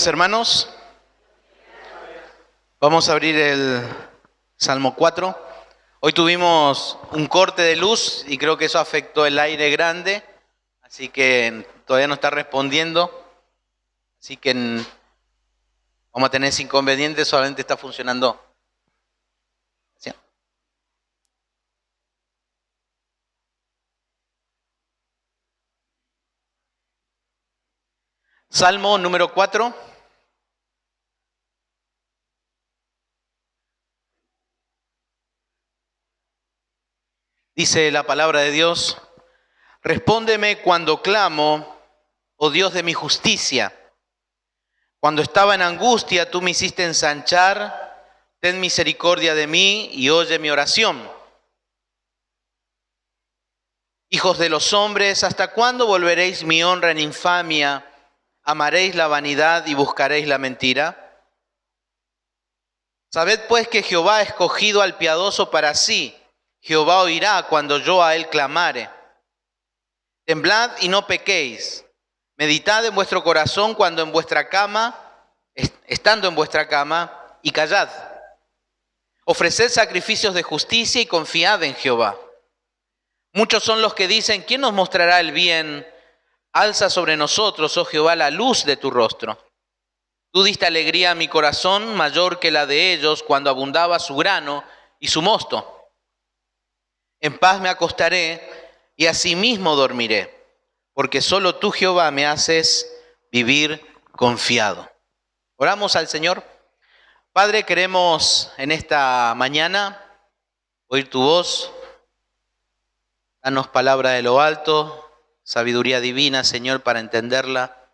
hermanos. Vamos a abrir el Salmo 4. Hoy tuvimos un corte de luz y creo que eso afectó el aire grande, así que todavía no está respondiendo. Así que vamos a tener ese inconveniente, solamente está funcionando. ¿Sí? Salmo número 4. Dice la palabra de Dios: respóndeme cuando clamo, oh Dios de mi justicia. Cuando estaba en angustia, tú me hiciste ensanchar. Ten misericordia de mí y oye mi oración. Hijos de los hombres, ¿hasta cuándo volveréis mi honra en infamia? ¿Amaréis la vanidad y buscaréis la mentira? Sabed pues que Jehová ha escogido al piadoso para sí. Jehová oirá cuando yo a él clamare. Temblad y no pequéis. Meditad en vuestro corazón cuando en vuestra cama, estando en vuestra cama, y callad. Ofreced sacrificios de justicia y confiad en Jehová. Muchos son los que dicen: ¿quién nos mostrará el bien? Alza sobre nosotros, oh Jehová, la luz de tu rostro. Tú diste alegría a mi corazón, mayor que la de ellos, cuando abundaba su grano y su mosto. En paz me acostaré y asimismo dormiré, porque solo tú, Jehová, me haces vivir confiado. Oramos al Señor. Padre, queremos en esta mañana oír tu voz. Danos palabra de lo alto, sabiduría divina, Señor, para entenderla.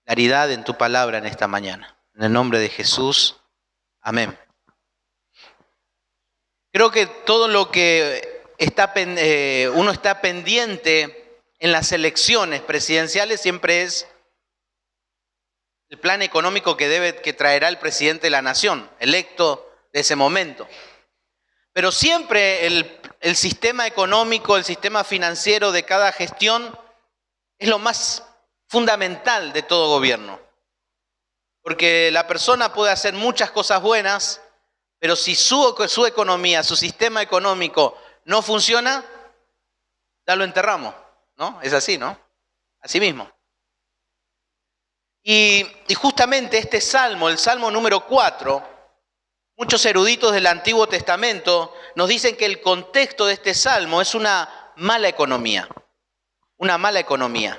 Claridad en tu palabra en esta mañana. En el nombre de Jesús. Amén. Creo que todo lo que uno está pendiente en las elecciones presidenciales siempre es el plan económico que traerá el presidente de la nación, electo de ese momento. Pero siempre el sistema económico, el sistema financiero de cada gestión es lo más fundamental de todo gobierno. Porque la persona puede hacer muchas cosas buenas, pero si su economía, su sistema económico no funciona, ya lo enterramos, ¿no? Es así, ¿no? Así mismo. Y justamente este salmo, el salmo número 4, muchos eruditos del Antiguo Testamento nos dicen que el contexto de este salmo es una mala economía. Una mala economía.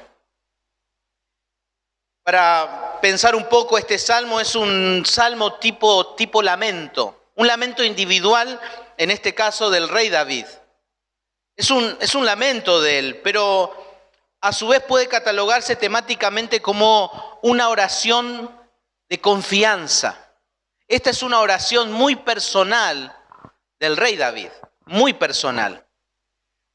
Para pensar un poco, este salmo es un salmo tipo lamento. Un lamento individual, en este caso del rey David. Es un lamento de él, pero a su vez puede catalogarse temáticamente como una oración de confianza. Esta es una oración muy personal del rey David, muy personal.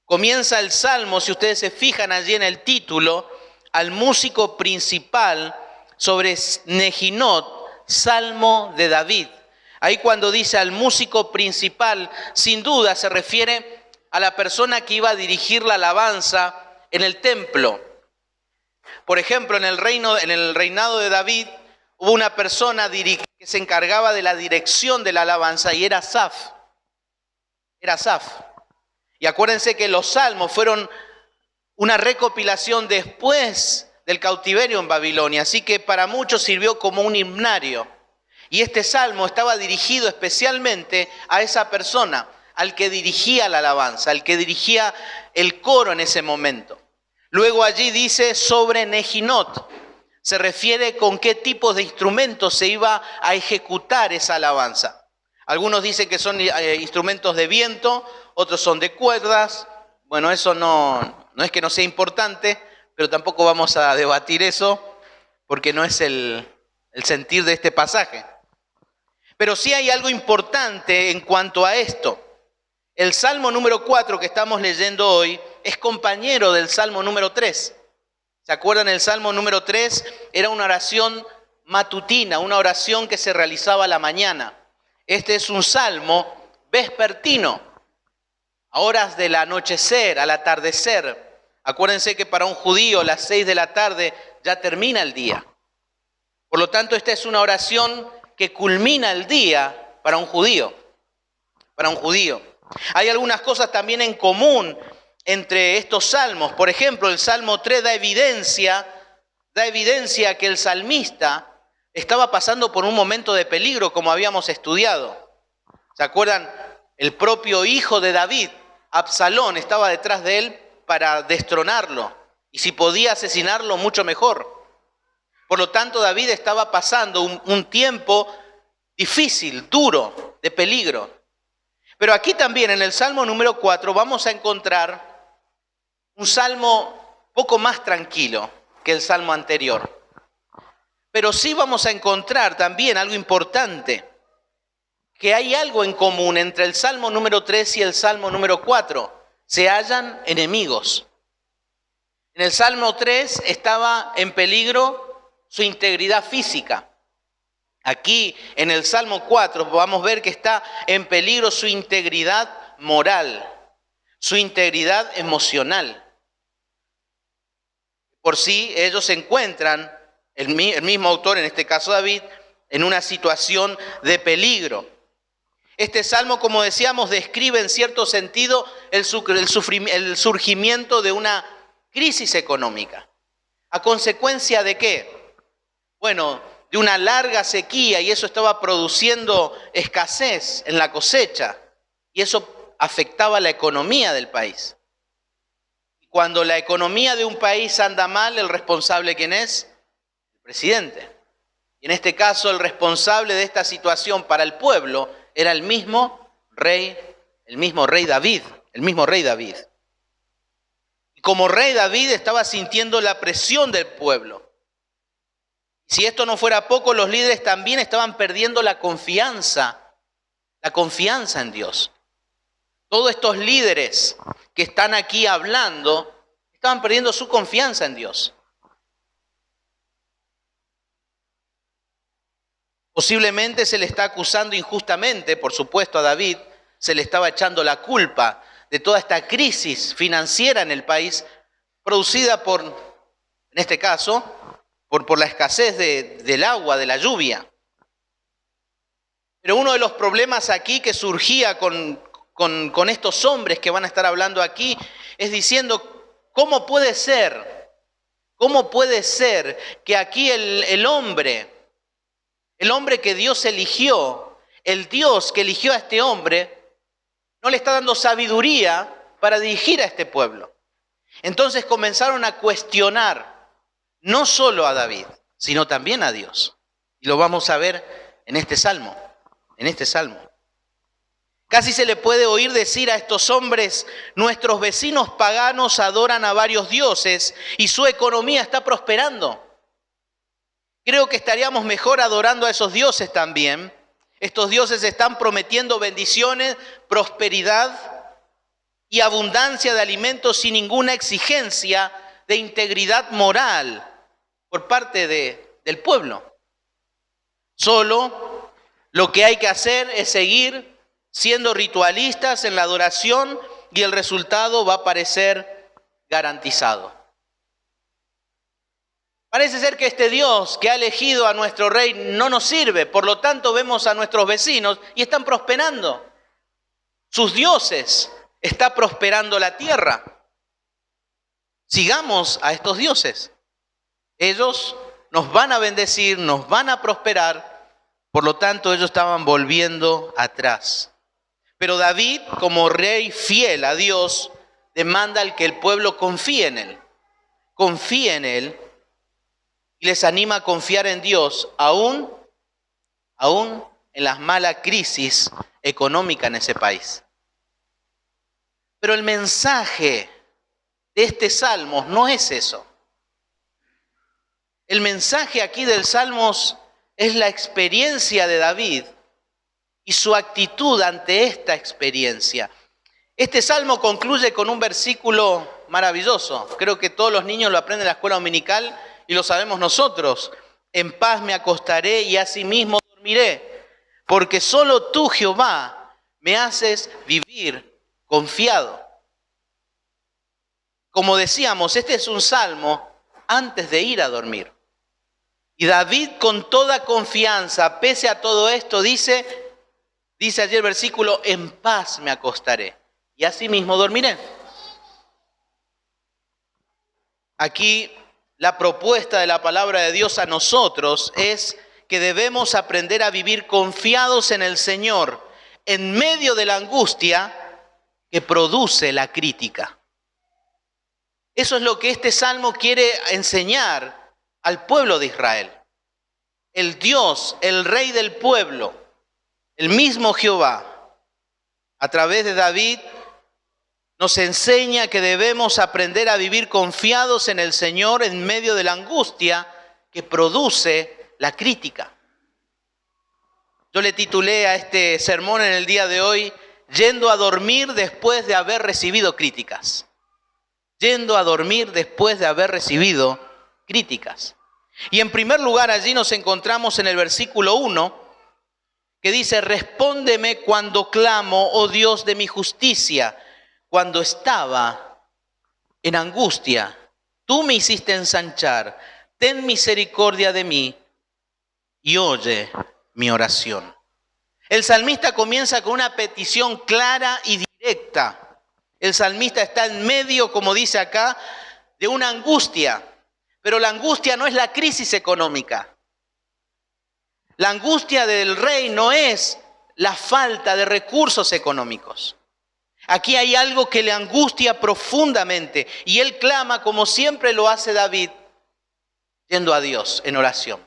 Comienza el salmo, si ustedes se fijan allí en el título, al músico principal sobre Nehinot, Salmo de David. Ahí cuando dice al músico principal, sin duda se refiere a la persona que iba a dirigir la alabanza en el templo. Por ejemplo, en el reinado de David hubo una persona que se encargaba de la dirección de la alabanza y era Asaf. Era Asaf. Y acuérdense que los salmos fueron una recopilación después del cautiverio en Babilonia, así que para muchos sirvió como un himnario. Y este salmo estaba dirigido especialmente a esa persona, al que dirigía la alabanza, al que dirigía el coro en ese momento. Luego allí dice sobre Nehinot, se refiere con qué tipos de instrumentos se iba a ejecutar esa alabanza. Algunos dicen que son instrumentos de viento, otros son de cuerdas. Bueno, eso no es que no sea importante, pero tampoco vamos a debatir eso, porque no es el sentir de este pasaje. Pero sí hay algo importante en cuanto a esto. El Salmo número 4 que estamos leyendo hoy es compañero del Salmo número 3. ¿Se acuerdan? El Salmo número 3 era una oración matutina, una oración que se realizaba a la mañana. Este es un salmo vespertino, a horas del anochecer, al atardecer. Acuérdense que para un judío las 6 de la tarde ya termina el día. Por lo tanto, esta es una oración que culmina el día para un judío. Para un judío. Hay algunas cosas también en común entre estos salmos. Por ejemplo, el Salmo 3 da evidencia que el salmista estaba pasando por un momento de peligro, como habíamos estudiado. ¿Se acuerdan? El propio hijo de David, Absalón, estaba detrás de él para destronarlo. Y si podía asesinarlo, mucho mejor. Por lo tanto, David estaba pasando un tiempo difícil, duro, de peligro. Pero aquí también, en el Salmo número 4, vamos a encontrar un salmo poco más tranquilo que el salmo anterior. Pero sí vamos a encontrar también algo importante, que hay algo en común entre el Salmo número 3 y el Salmo número 4. Se hallan enemigos. En el Salmo 3 estaba en peligro su integridad física. Aquí, en el Salmo 4, vamos a ver que está en peligro su integridad moral, su integridad emocional. Por sí, ellos se encuentran, el mismo autor, en este caso David, en una situación de peligro. Este salmo, como decíamos, describe en cierto sentido el surgimiento de una crisis económica. ¿A consecuencia de qué? Bueno, de una larga sequía, y eso estaba produciendo escasez en la cosecha, y eso afectaba la economía del país. Cuando la economía de un país anda mal, ¿el responsable quién es? El presidente. Y en este caso, el responsable de esta situación para el pueblo era el mismo rey David. Y como rey David estaba sintiendo la presión del pueblo. Si esto no fuera poco, los líderes también estaban perdiendo la confianza en Dios. Todos estos líderes que están aquí hablando estaban perdiendo su confianza en Dios. Posiblemente se le está acusando injustamente, por supuesto a David, se le estaba echando la culpa de toda esta crisis financiera en el país, producida en este caso, por la escasez del agua, de la lluvia. Pero uno de los problemas aquí que surgía con estos hombres que van a estar hablando aquí es diciendo, ¿cómo puede ser que aquí el hombre que Dios eligió, el Dios que eligió a este hombre, no le está dando sabiduría para dirigir a este pueblo? Entonces comenzaron a cuestionar no solo a David, sino también a Dios. Y lo vamos a ver en este salmo. Casi se le puede oír decir a estos hombres, nuestros vecinos paganos adoran a varios dioses y su economía está prosperando. Creo que estaríamos mejor adorando a esos dioses también. Estos dioses están prometiendo bendiciones, prosperidad y abundancia de alimentos sin ninguna exigencia de integridad moral por parte del pueblo. Solo lo que hay que hacer es seguir siendo ritualistas en la adoración y el resultado va a parecer garantizado. Parece ser que este Dios que ha elegido a nuestro rey no nos sirve, por lo tanto vemos a nuestros vecinos y están prosperando. Sus dioses están prosperando la tierra. Sigamos a estos dioses. Ellos nos van a bendecir, nos van a prosperar, por lo tanto ellos estaban volviendo atrás. Pero David, como rey fiel a Dios, demanda al que el pueblo confíe en él. Confíe en él y les anima a confiar en Dios, aún en las malas crisis económicas en ese país. Pero el mensaje de este salmo no es eso. El mensaje aquí del Salmos es la experiencia de David y su actitud ante esta experiencia. Este salmo concluye con un versículo maravilloso. Creo que todos los niños lo aprenden en la escuela dominical y lo sabemos nosotros. En paz me acostaré y asimismo dormiré, porque solo tú, Jehová, me haces vivir confiado. Como decíamos, este es un salmo antes de ir a dormir. Y David con toda confianza, pese a todo esto, dice allí el versículo, en paz me acostaré y asimismo dormiré. Aquí la propuesta de la palabra de Dios a nosotros es que debemos aprender a vivir confiados en el Señor en medio de la angustia que produce la crítica. Eso es lo que este salmo quiere enseñar al pueblo de Israel. El Dios, el Rey del pueblo, el mismo Jehová, a través de David, nos enseña que debemos aprender a vivir confiados en el Señor en medio de la angustia que produce la crítica. Yo le titulé a este sermón en el día de hoy, Yendo a dormir después de haber recibido críticas. Yendo a dormir después de haber recibido críticas. Y en primer lugar allí nos encontramos en el versículo 1, que dice, respóndeme cuando clamo, oh Dios de mi justicia, cuando estaba en angustia. Tú me hiciste ensanchar, ten misericordia de mí y oye mi oración. El salmista comienza con una petición clara y directa. El salmista está en medio, como dice acá, de una angustia. Pero la angustia no es la crisis económica. La angustia del rey no es la falta de recursos económicos. Aquí hay algo que le angustia profundamente y él clama como siempre lo hace David, yendo a Dios en oración,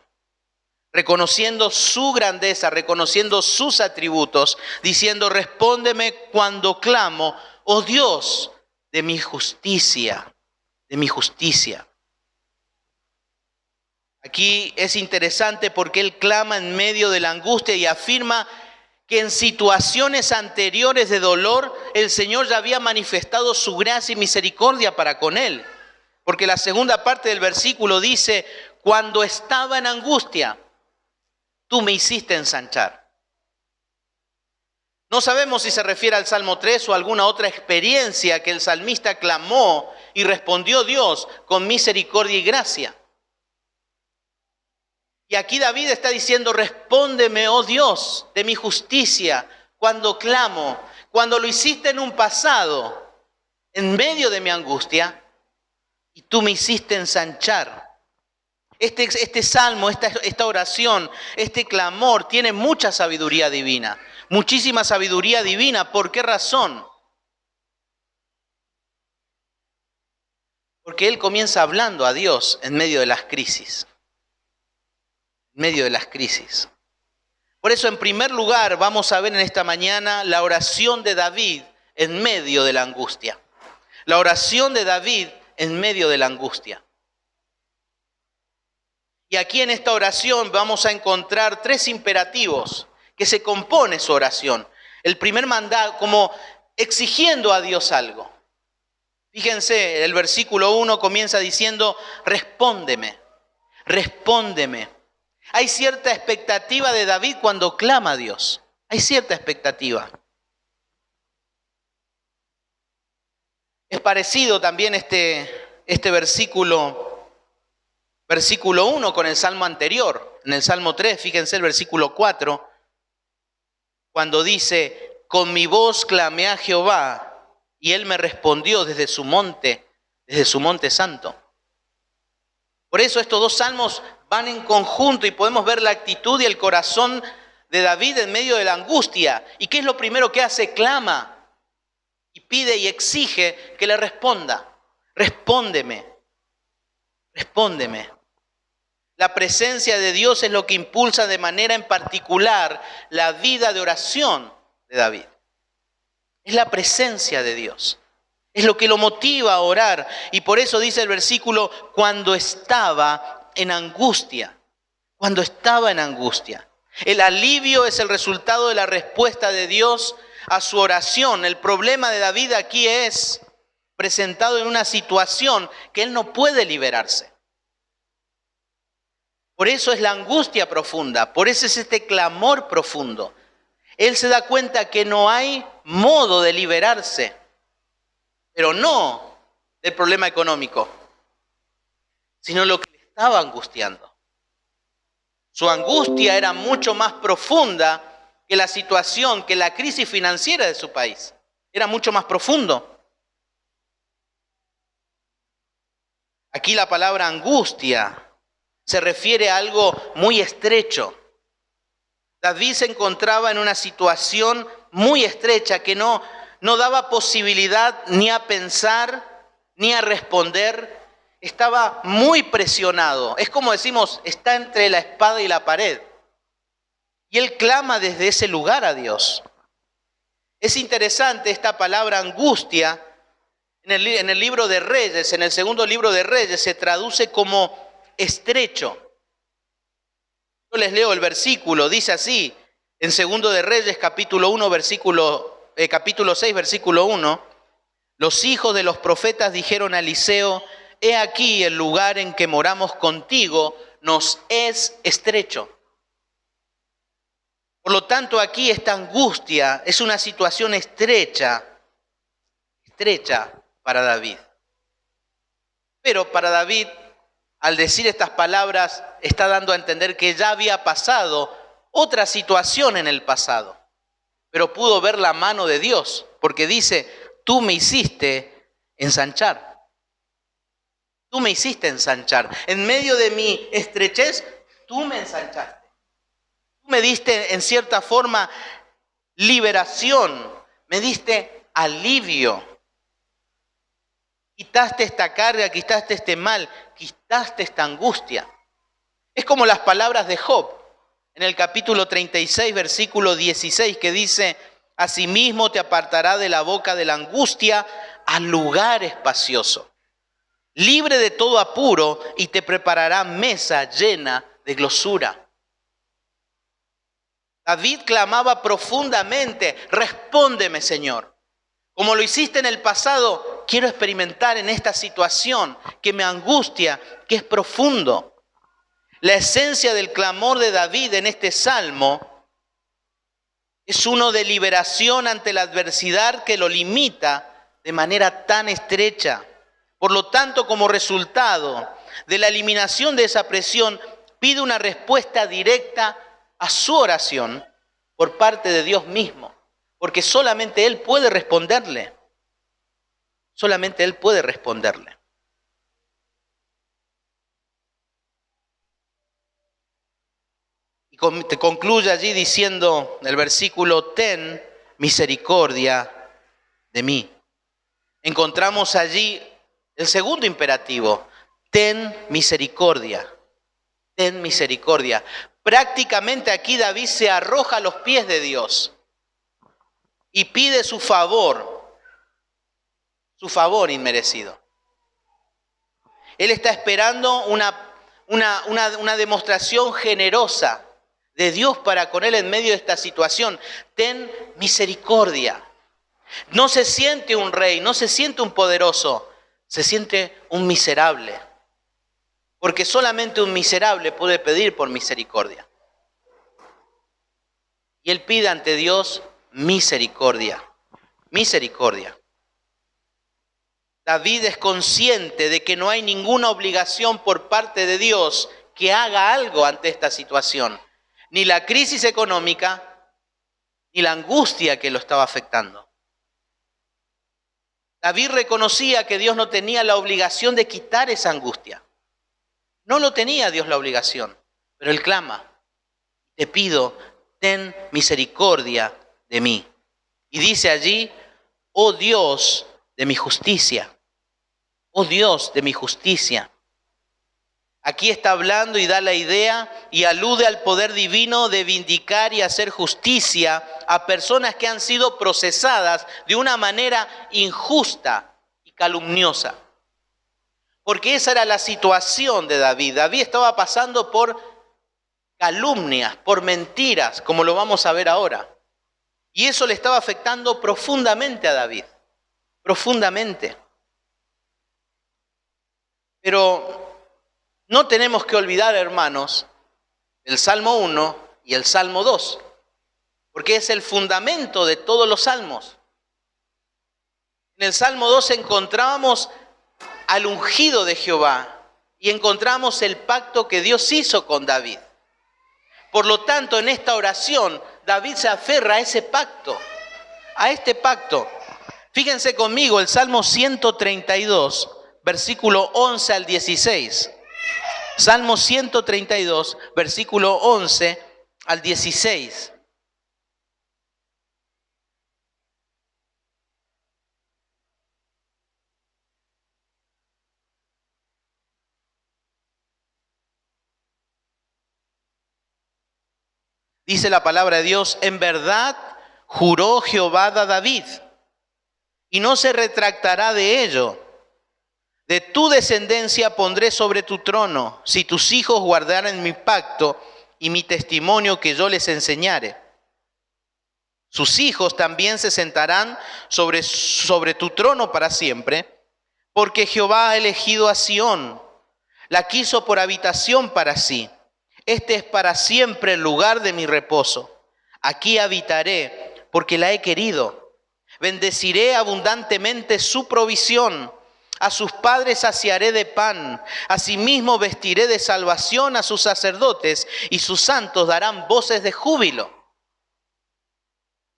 reconociendo su grandeza, reconociendo sus atributos, diciendo, respóndeme cuando clamo, oh Dios, de mi justicia, de mi justicia. Aquí es interesante porque él clama en medio de la angustia y afirma que en situaciones anteriores de dolor el Señor ya había manifestado su gracia y misericordia para con él. Porque la segunda parte del versículo dice, cuando estaba en angustia, tú me hiciste ensanchar. No sabemos si se refiere al Salmo 3 o alguna otra experiencia que el salmista clamó y respondió Dios con misericordia y gracia. Y aquí David está diciendo, respóndeme, oh Dios, de mi justicia, cuando clamo, cuando lo hiciste en un pasado, en medio de mi angustia, y tú me hiciste ensanchar. Este salmo, esta oración, este clamor tiene mucha sabiduría divina, muchísima sabiduría divina. ¿Por qué razón? Porque él comienza hablando a Dios en medio de las crisis. Medio de las crisis. Por eso, en primer lugar, vamos a ver en esta mañana la oración de David en medio de la angustia. La oración de David en medio de la angustia. Y aquí en esta oración vamos a encontrar tres imperativos que se compone su oración. El primer mandato, como exigiendo a Dios algo. Fíjense, el versículo 1 comienza diciendo, respóndeme, respóndeme. Hay cierta expectativa de David cuando clama a Dios. Hay cierta expectativa. Es parecido también este versículo 1 con el salmo anterior. En el Salmo 3, fíjense el versículo 4, cuando dice, con mi voz clamé a Jehová y él me respondió desde su monte santo. Por eso estos dos salmos van en conjunto y podemos ver la actitud y el corazón de David en medio de la angustia. ¿Y qué es lo primero que hace? Clama y pide y exige que le responda. Respóndeme, respóndeme. La presencia de Dios es lo que impulsa de manera en particular la vida de oración de David. Es la presencia de Dios. Es lo que lo motiva a orar. Y por eso dice el versículo, cuando estaba en angustia. Cuando estaba en angustia. El alivio es el resultado de la respuesta de Dios a su oración. El problema de David aquí es presentado en una situación que él no puede liberarse. Por eso es la angustia profunda. Por eso es este clamor profundo. Él se da cuenta que no hay modo de liberarse. Pero no del problema económico, sino lo que le estaba angustiando. Su angustia era mucho más profunda que la situación, que la crisis financiera de su país. Era mucho más profundo. Aquí la palabra angustia se refiere a algo muy estrecho. David se encontraba en una situación muy estrecha que no daba posibilidad ni a pensar ni a responder. Estaba muy presionado. Es como decimos, está entre la espada y la pared. Y él clama desde ese lugar a Dios. Es interesante esta palabra angustia. En el libro de Reyes, en el segundo libro de Reyes, se traduce como estrecho. Yo les leo el versículo, dice así, en segundo de Reyes, capítulo 6, versículo 1, los hijos de los profetas dijeron a Eliseo, he aquí el lugar en que moramos contigo nos es estrecho. Por lo tanto, aquí esta angustia es una situación estrecha para David. Pero para David, al decir estas palabras, está dando a entender que ya había pasado otra situación en el pasado. Pero pudo ver la mano de Dios, porque dice, tú me hiciste ensanchar. Tú me hiciste ensanchar. En medio de mi estrechez, tú me ensanchaste. Tú me diste, en cierta forma, liberación. Me diste alivio. Quitaste esta carga, quitaste este mal, quitaste esta angustia. Es como las palabras de Job en el capítulo 36, versículo 16, que dice, asimismo te apartará de la boca de la angustia al lugar espacioso, libre de todo apuro, y te preparará mesa llena de glosura. David clamaba profundamente, respóndeme, Señor. Como lo hiciste en el pasado, quiero experimentar en esta situación que me angustia, que es profundo. La esencia del clamor de David en este salmo es uno de liberación ante la adversidad que lo limita de manera tan estrecha. Por lo tanto, como resultado de la eliminación de esa presión, pide una respuesta directa a su oración por parte de Dios mismo. Porque solamente Él puede responderle. Solamente Él puede responderle. Y te concluye allí diciendo el versículo, ten misericordia de mí. Encontramos allí el segundo imperativo, ten misericordia. Ten misericordia. Prácticamente aquí David se arroja a los pies de Dios y pide su favor inmerecido. Él está esperando una demostración generosa de Dios para con él en medio de esta situación. Ten misericordia. No se siente un rey, no se siente un poderoso, se siente un miserable. Porque solamente un miserable puede pedir por misericordia. Y él pide ante Dios misericordia. Misericordia. David es consciente de que no hay ninguna obligación por parte de Dios que haga algo ante esta situación. Ni la crisis económica, ni la angustia que lo estaba afectando. David reconocía que Dios no tenía la obligación de quitar esa angustia. No lo tenía Dios la obligación, pero él clama, te pido, ten misericordia de mí. Y dice allí, oh Dios de mi justicia, oh Dios de mi justicia. Aquí está hablando y da la idea y alude al poder divino de vindicar y hacer justicia a personas que han sido procesadas de una manera injusta y calumniosa. Porque esa era la situación de David. David estaba pasando por calumnias, por mentiras, como lo vamos a ver ahora. Y eso le estaba afectando profundamente a David. Profundamente. Pero no tenemos que olvidar, hermanos, el Salmo 1 y el Salmo 2. Porque es el fundamento de todos los salmos. En el Salmo 2 encontramos al ungido de Jehová y encontramos el pacto que Dios hizo con David. Por lo tanto, en esta oración, David se aferra a ese pacto, a este pacto. Fíjense conmigo el Salmo 132, versículo 11 al 16. Salmo 132, versículo 11 al 16. Dice la palabra de Dios: en verdad juró Jehová a David, y no se retractará de ello. De tu descendencia pondré sobre tu trono, si tus hijos guardaren mi pacto y mi testimonio que yo les enseñare. Sus hijos también se sentarán sobre tu trono para siempre, porque Jehová ha elegido a Sión, la quiso por habitación para sí. Este es para siempre el lugar de mi reposo. Aquí habitaré, porque la he querido. Bendeciré abundantemente su provisión. A sus padres saciaré de pan. Asimismo vestiré de salvación a sus sacerdotes, y sus santos darán voces de júbilo.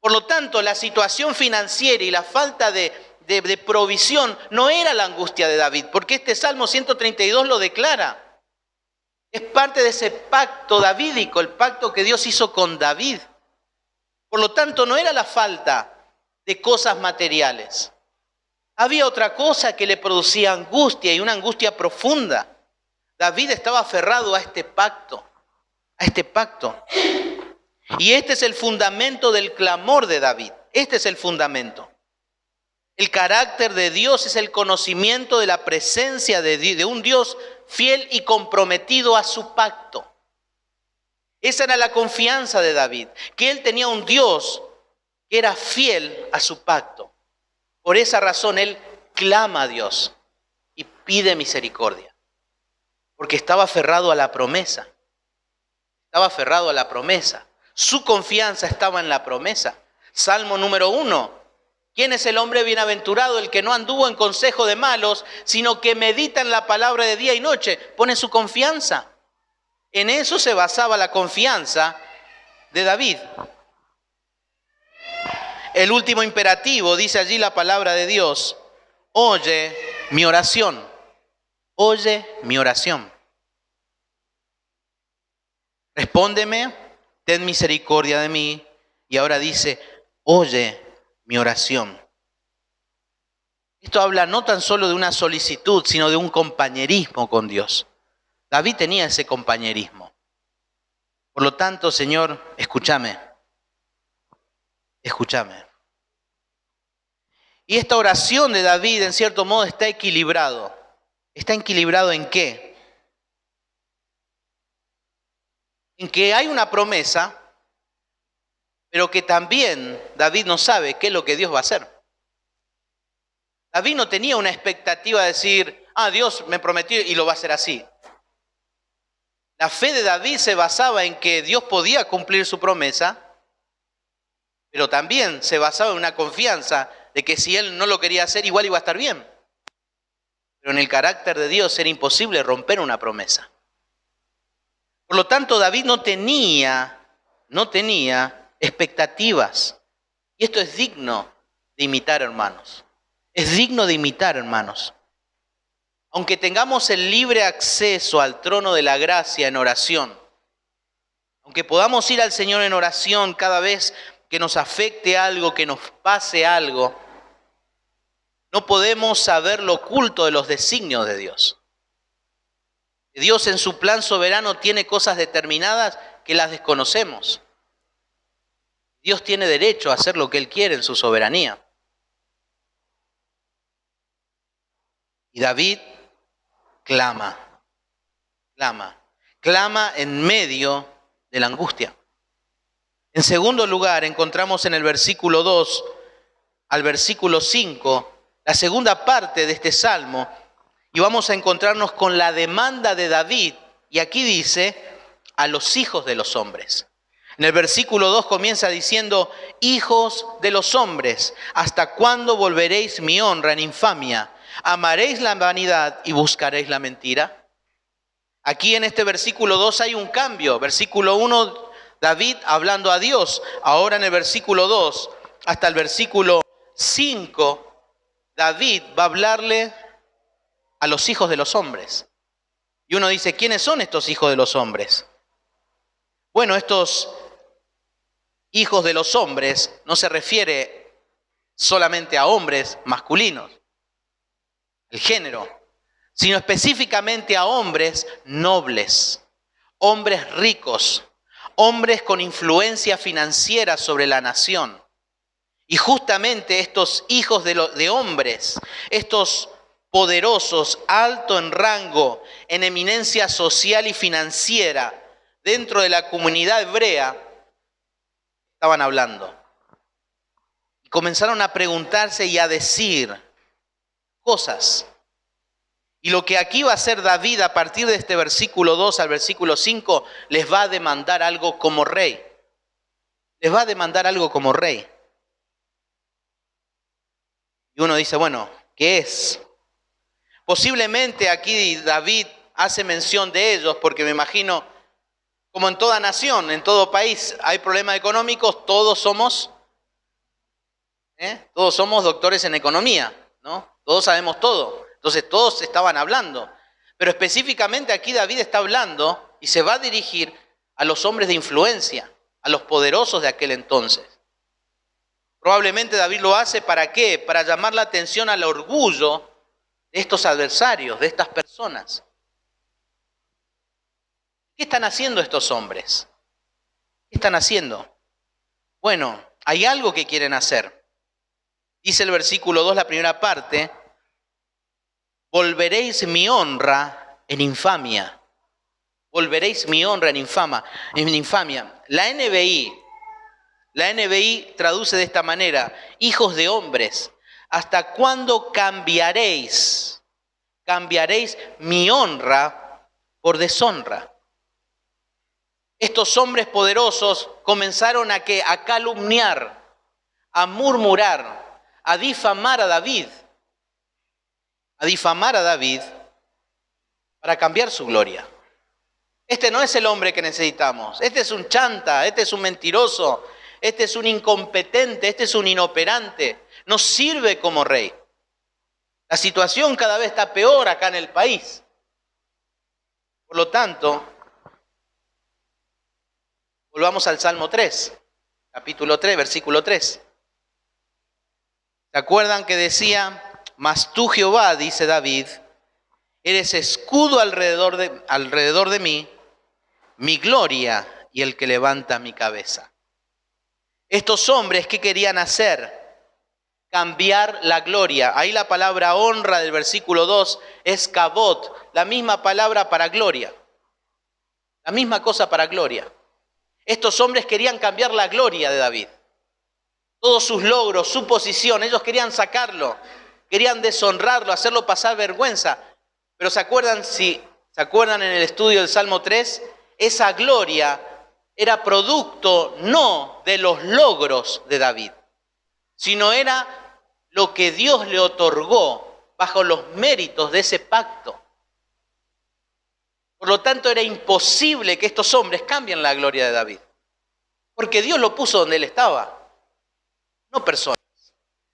Por lo tanto, la situación financiera y la falta de provisión no era la angustia de David, porque este Salmo 132 lo declara. Es parte de ese pacto davídico, el pacto que Dios hizo con David. Por lo tanto, no era la falta de cosas materiales. Había otra cosa que le producía angustia, y una angustia profunda. David estaba aferrado a este pacto, Y este es el fundamento del clamor de David. Este es el fundamento. El carácter de Dios es el conocimiento de la presencia de un Dios fiel y comprometido a su pacto. Esa era la confianza de David, que él tenía un Dios que era fiel a su pacto. Por esa razón él clama a Dios y pide misericordia, porque estaba aferrado a la promesa. Su confianza estaba en la promesa. Salmo número 1. ¿Quién es el hombre bienaventurado? El que no anduvo en consejo de malos, sino que medita en la palabra de día y noche. Pone su confianza. En eso se basaba la confianza de David. El último imperativo, dice allí la palabra de Dios: oye mi oración. Oye mi oración. Respóndeme, ten misericordia de mí. Y ahora dice: oye mi oración. Esto habla no tan solo de una solicitud, sino de un compañerismo con Dios. David tenía ese compañerismo. Por lo tanto, Señor, escúchame. Y esta oración de David, en cierto modo, está equilibrado. ¿Está equilibrado en qué? En que hay una promesa, pero que también David no sabe qué es lo que Dios va a hacer. David no tenía una expectativa de decir: Dios me prometió y lo va a hacer así. La fe de David se basaba en que Dios podía cumplir su promesa, pero también se basaba en una confianza de que si él no lo quería hacer, igual iba a estar bien. Pero en el carácter de Dios era imposible romper una promesa. Por lo tanto, David no tenía expectativas. Y esto es digno de imitar, hermanos. Es digno de imitar, hermanos. Aunque tengamos el libre acceso al trono de la gracia en oración, aunque podamos ir al Señor en oración cada vez que nos afecte algo, que nos pase algo, no podemos saber lo oculto de los designios de Dios. Dios en su plan soberano tiene cosas determinadas que las desconocemos. Dios tiene derecho a hacer lo que Él quiere en su soberanía. Y David clama en medio de la angustia. En segundo lugar, encontramos en el versículo 2 al versículo 5, la segunda parte de este salmo, y vamos a encontrarnos con la demanda de David, y aquí dice: a los hijos de los hombres. En el versículo 2 comienza diciendo: hijos de los hombres, ¿hasta cuándo volveréis mi honra en infamia? ¿Amaréis la vanidad y buscaréis la mentira? Aquí en este versículo 2 hay un cambio. Versículo 1, David hablando a Dios. Ahora en el versículo 2 hasta el versículo 5, David va a hablarle a los hijos de los hombres. Y uno dice, ¿quiénes son estos hijos de los hombres? Bueno, estos hijos de los hombres no se refiere solamente a hombres masculinos, el género, sino específicamente a hombres nobles, hombres ricos, hombres con influencia financiera sobre la nación. Y justamente estos hijos de hombres, estos poderosos, alto en rango, en eminencia social y financiera, dentro de la comunidad hebrea, estaban hablando. Y comenzaron a preguntarse y a decir cosas. Y lo que aquí va a hacer David a partir de este versículo 2 al versículo 5, les va a demandar algo como rey. Les va a demandar algo como rey. Y uno dice, bueno, ¿qué es? Posiblemente aquí David hace mención de ellos, porque me imagino, como en toda nación, en todo país, hay problemas económicos, todos somos doctores en economía, ¿no? Todos sabemos todo. Entonces todos estaban hablando. Pero específicamente aquí David está hablando y se va a dirigir a los hombres de influencia, a los poderosos de aquel entonces. Probablemente David lo hace ¿para qué? Para llamar la atención al orgullo de estos adversarios, de estas personas. ¿Qué están haciendo estos hombres? ¿Qué están haciendo? Bueno, hay algo que quieren hacer. Dice el versículo 2, la primera parte, volveréis mi honra en infamia. Volveréis mi honra en infamia. La NBI traduce de esta manera, hijos de hombres, ¿hasta cuándo cambiaréis mi honra por deshonra? Estos hombres poderosos comenzaron a calumniar, a murmurar, a difamar a David para cambiar su gloria. Este no es el hombre que necesitamos. Este es un chanta, este es un mentiroso, este es un incompetente, este es un inoperante. No sirve como rey. La situación cada vez está peor acá en el país. Por lo tanto, volvamos al Salmo 3, capítulo 3, versículo 3. ¿Se acuerdan que decía, mas tú Jehová, dice David, eres escudo alrededor de mí, mi gloria y el que levanta mi cabeza? Estos hombres, ¿qué querían hacer? Cambiar la gloria. Ahí la palabra honra del versículo 2 es kabod, la misma palabra para gloria. La misma cosa para gloria. Estos hombres querían cambiar la gloria de David. Todos sus logros, su posición, ellos querían sacarlo, querían deshonrarlo, hacerlo pasar vergüenza. Pero ¿se acuerdan en el estudio del Salmo 3? Esa gloria era producto no de los logros de David, sino era lo que Dios le otorgó bajo los méritos de ese pacto. Por lo tanto, era imposible que estos hombres cambien la gloria de David, porque Dios lo puso donde él estaba. No personas,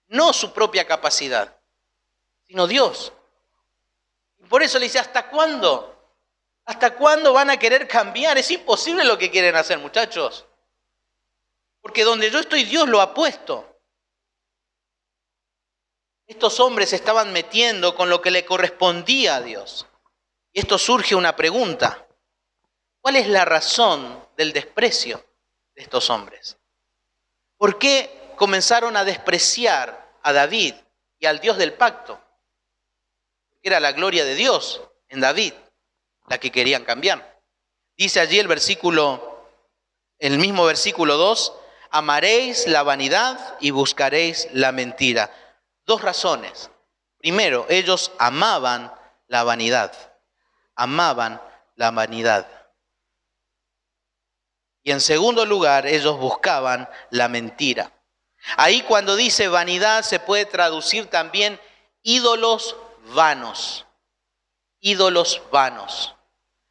no su propia capacidad, sino Dios. Y por eso le dice, ¿hasta cuándo? ¿Hasta cuándo van a querer cambiar? Es imposible lo que quieren hacer, muchachos. Porque donde yo estoy, Dios lo ha puesto. Estos hombres se estaban metiendo con lo que le correspondía a Dios. Y esto surge una pregunta. ¿Cuál es la razón del desprecio de estos hombres? ¿Por qué comenzaron a despreciar a David y al Dios del pacto? Era la gloria de Dios en David la que querían cambiar. Dice allí el mismo versículo 2, amaréis la vanidad y buscaréis la mentira. Dos razones. Primero, ellos amaban la vanidad. Amaban la vanidad. Y en segundo lugar, ellos buscaban la mentira. Ahí cuando dice vanidad se puede traducir también ídolos vanos. Ídolos vanos.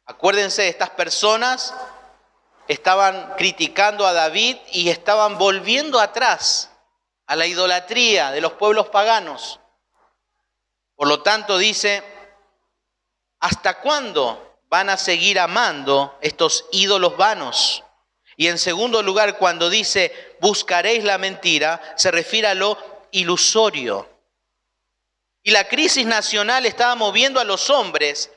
Acuérdense, estas personas estaban criticando a David y estaban volviendo atrás a la idolatría de los pueblos paganos. Por lo tanto, dice, ¿hasta cuándo van a seguir amando estos ídolos vanos? Y en segundo lugar, cuando dice, buscaréis la mentira, se refiere a lo ilusorio. Y la crisis nacional estaba moviendo a los hombres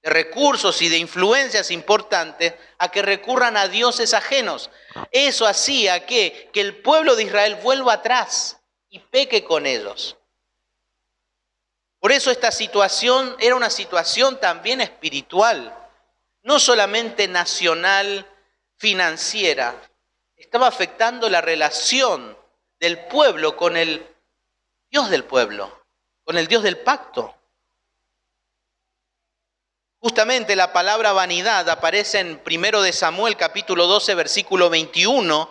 de recursos y de influencias importantes a que recurran a dioses ajenos. Eso hacía que el pueblo de Israel vuelva atrás y peque con ellos. Por eso esta situación era una situación también espiritual, no solamente nacional, financiera. Estaba afectando la relación del pueblo con el Dios del pueblo, con el Dios del pacto. Justamente la palabra vanidad aparece en 1 de Samuel capítulo 12 versículo 21,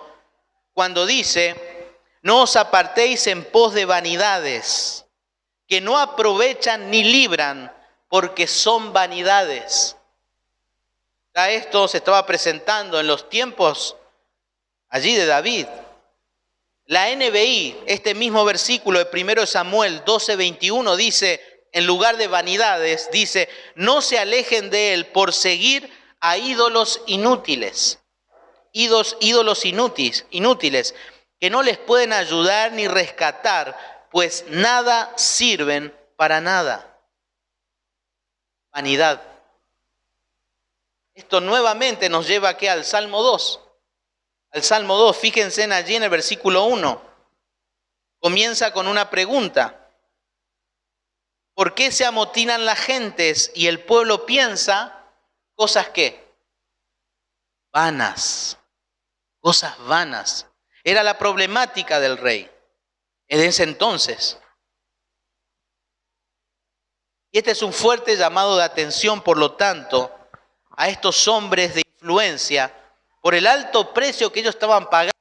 cuando dice, no os apartéis en pos de vanidades, que no aprovechan ni libran, porque son vanidades. Ya esto se estaba presentando en los tiempos allí de David. La NBI, este mismo versículo de 1 Samuel 12:21 dice, en lugar de vanidades, dice, no se alejen de él por seguir a ídolos inútiles. Ídolos inútiles, que no les pueden ayudar ni rescatar, pues nada sirven para nada. Vanidad. Esto nuevamente nos lleva aquí al Salmo 2. Al Salmo 2, fíjense allí en el versículo 1. Comienza con una pregunta. ¿Por qué se amotinan las gentes y el pueblo piensa cosas qué? Vanas. Cosas vanas. Era la problemática del rey en ese entonces. Y este es un fuerte llamado de atención, por lo tanto, a estos hombres de influencia por el alto precio que ellos estaban pagando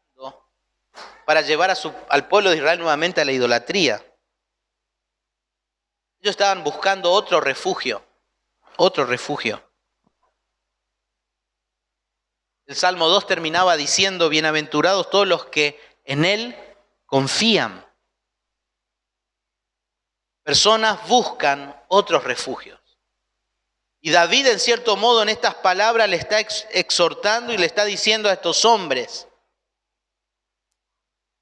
para llevar al pueblo de Israel nuevamente a la idolatría. Ellos estaban buscando otro refugio. El Salmo 2 terminaba diciendo, bienaventurados todos los que en él confían. Personas buscan otros refugios. Y David, en cierto modo, en estas palabras le está exhortando y le está diciendo a estos hombres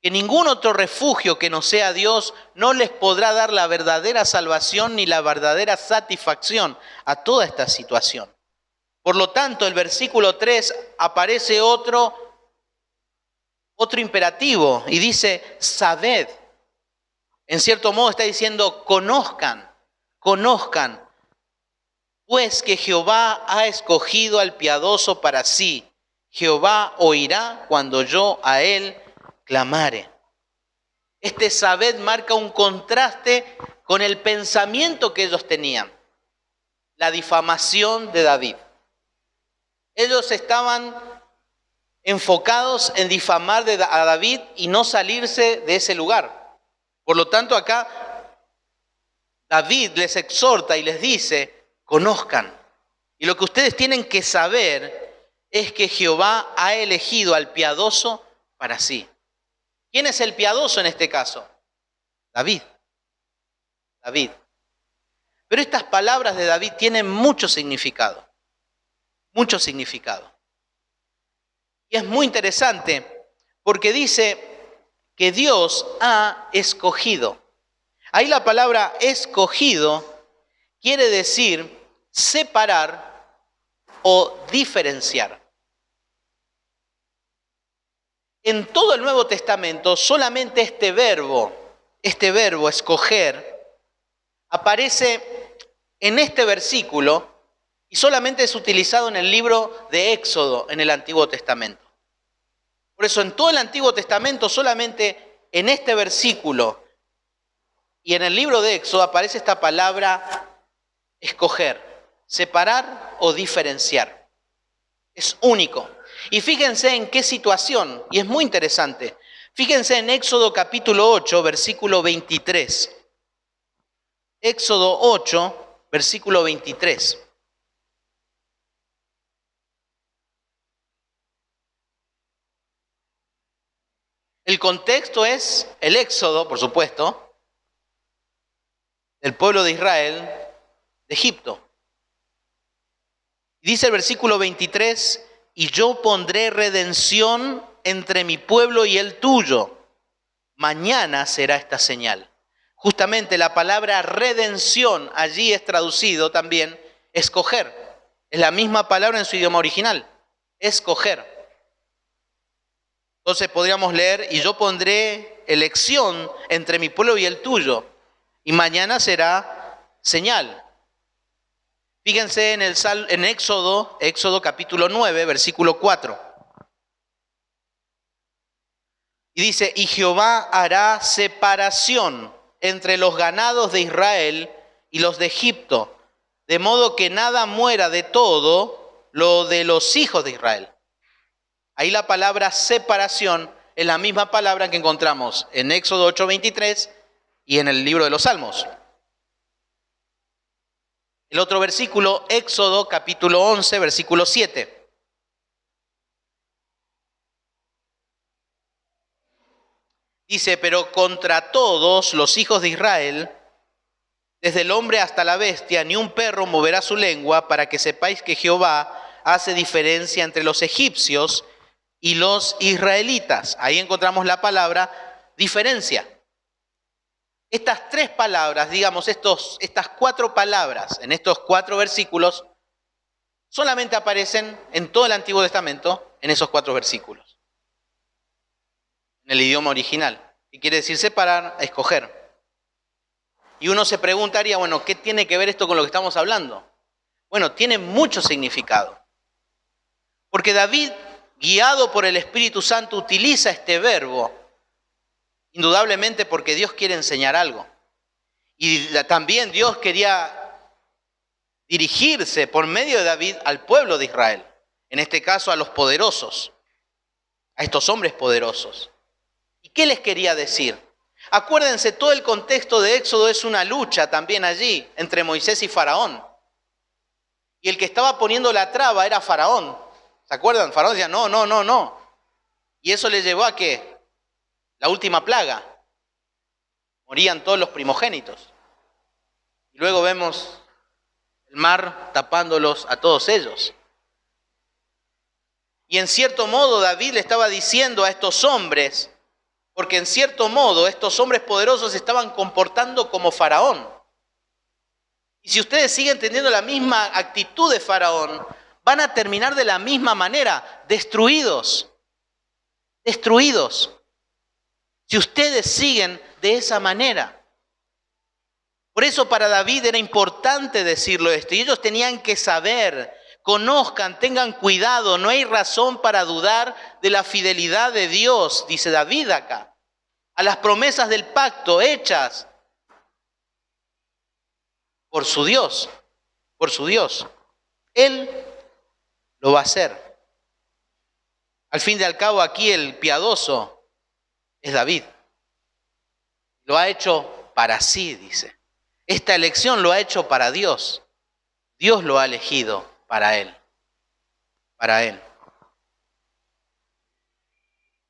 que ningún otro refugio que no sea Dios no les podrá dar la verdadera salvación ni la verdadera satisfacción a toda esta situación. Por lo tanto, el versículo 3 aparece otro imperativo y dice, sabed. En cierto modo está diciendo, conozcan. Pues que Jehová ha escogido al piadoso para sí. Jehová oirá cuando yo a él clamare. Este sabed marca un contraste con el pensamiento que ellos tenían. La difamación de David. Ellos estaban enfocados en difamar a David y no salirse de ese lugar. Por lo tanto, acá David les exhorta y les dice, conozcan. Y lo que ustedes tienen que saber es que Jehová ha elegido al piadoso para sí. ¿Quién es el piadoso en este caso? David. Pero estas palabras de David tienen mucho significado. Y es muy interesante porque dice que Dios ha escogido. Ahí la palabra escogido quiere decir separar o diferenciar. En todo el Nuevo Testamento solamente este verbo escoger, aparece en este versículo y solamente es utilizado en el libro de Éxodo en el Antiguo Testamento. Por eso en todo el Antiguo Testamento solamente en este versículo y en el libro de Éxodo aparece esta palabra escoger, separar o diferenciar. Es único. Y fíjense en qué situación, y es muy interesante. Fíjense en Éxodo capítulo 8, versículo 23. Éxodo 8, versículo 23. El contexto es el éxodo, por supuesto, del pueblo de Israel de Egipto. Dice el versículo 23, y yo pondré redención entre mi pueblo y el tuyo. Mañana será esta señal. Justamente la palabra redención allí es traducido también escoger. Es la misma palabra en su idioma original, escoger. Entonces podríamos leer, y yo pondré elección entre mi pueblo y el tuyo, y mañana será señal. Fíjense en Éxodo capítulo 9, versículo 4. Y dice, y Jehová hará separación entre los ganados de Israel y los de Egipto, de modo que nada muera de todo lo de los hijos de Israel. Ahí la palabra separación es la misma palabra que encontramos en Éxodo 8:23 y en el libro de los Salmos. El otro versículo, Éxodo capítulo 11, versículo 7. Dice, pero contra todos los hijos de Israel, desde el hombre hasta la bestia, ni un perro moverá su lengua, para que sepáis que Jehová hace diferencia entre los egipcios y los israelitas. Ahí encontramos la palabra diferencia. Estas tres palabras, digamos, estas cuatro palabras en estos 4 versículos, solamente aparecen en todo el Antiguo Testamento en esos 4 versículos. En el idioma original. Y quiere decir separar, escoger. Y uno se preguntaría, bueno, ¿qué tiene que ver esto con lo que estamos hablando? Bueno, tiene mucho significado. Porque David, guiado por el Espíritu Santo, utiliza este verbo, indudablemente porque Dios quiere enseñar algo. Y también Dios quería dirigirse por medio de David al pueblo de Israel. En este caso a los poderosos, a estos hombres poderosos. ¿Y qué les quería decir? Acuérdense, todo el contexto de Éxodo es una lucha también allí entre Moisés y Faraón. Y el que estaba poniendo la traba era Faraón. ¿Se acuerdan? Faraón decía, no. Y eso le llevó a ¿qué? La última plaga. Morían todos los primogénitos. Y luego vemos el mar tapándolos a todos ellos. Y en cierto modo David le estaba diciendo a estos hombres, porque en cierto modo estos hombres poderosos se estaban comportando como Faraón. Y si ustedes siguen teniendo la misma actitud de Faraón, van a terminar de la misma manera, destruidos. Destruidos. Si ustedes siguen de esa manera. Por eso para David era importante decirlo esto. Y ellos tenían que saber, conozcan, tengan cuidado. No hay razón para dudar de la fidelidad de Dios, dice David acá. A las promesas del pacto hechas por su Dios. Por su Dios. Él lo va a hacer. Al fin y al cabo aquí el piadoso es David. Lo ha hecho para sí, dice. Esta elección lo ha hecho para Dios. Dios lo ha elegido para él. Para él.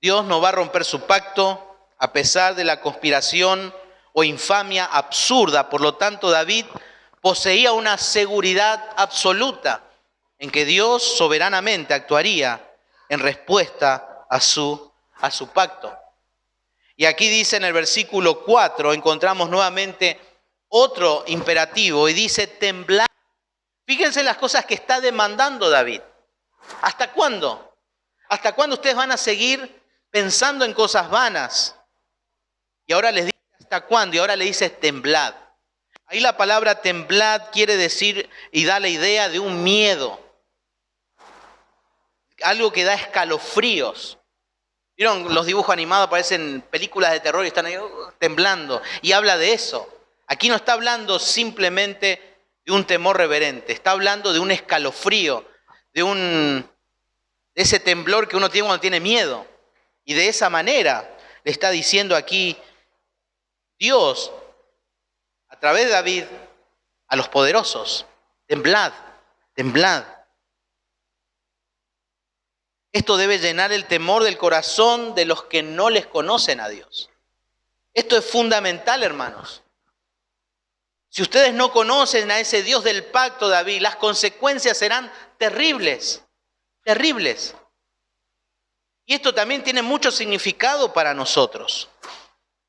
Dios no va a romper su pacto a pesar de la conspiración o infamia absurda. Por lo tanto, David poseía una seguridad absoluta en que Dios soberanamente actuaría en respuesta a su pacto. Y aquí dice en el versículo 4, encontramos nuevamente otro imperativo y dice temblar. Fíjense las cosas que está demandando David. ¿Hasta cuándo? ¿Hasta cuándo ustedes van a seguir pensando en cosas vanas? Y ahora les dice ¿hasta cuándo? Y ahora le dice temblad. Ahí la palabra temblad quiere decir y da la idea de un miedo. Algo que da escalofríos. ¿Vieron? Los dibujos animados parecen películas de terror y están ahí temblando. Y habla de eso. Aquí no está hablando simplemente de un temor reverente. Está hablando de un escalofrío, de ese temblor que uno tiene cuando tiene miedo. Y de esa manera le está diciendo aquí Dios, a través de David, a los poderosos, temblad, temblad. Esto debe llenar el temor del corazón de los que no les conocen a Dios. Esto es fundamental, hermanos. Si ustedes no conocen a ese Dios del pacto, David, las consecuencias serán terribles, terribles. Y esto también tiene mucho significado para nosotros.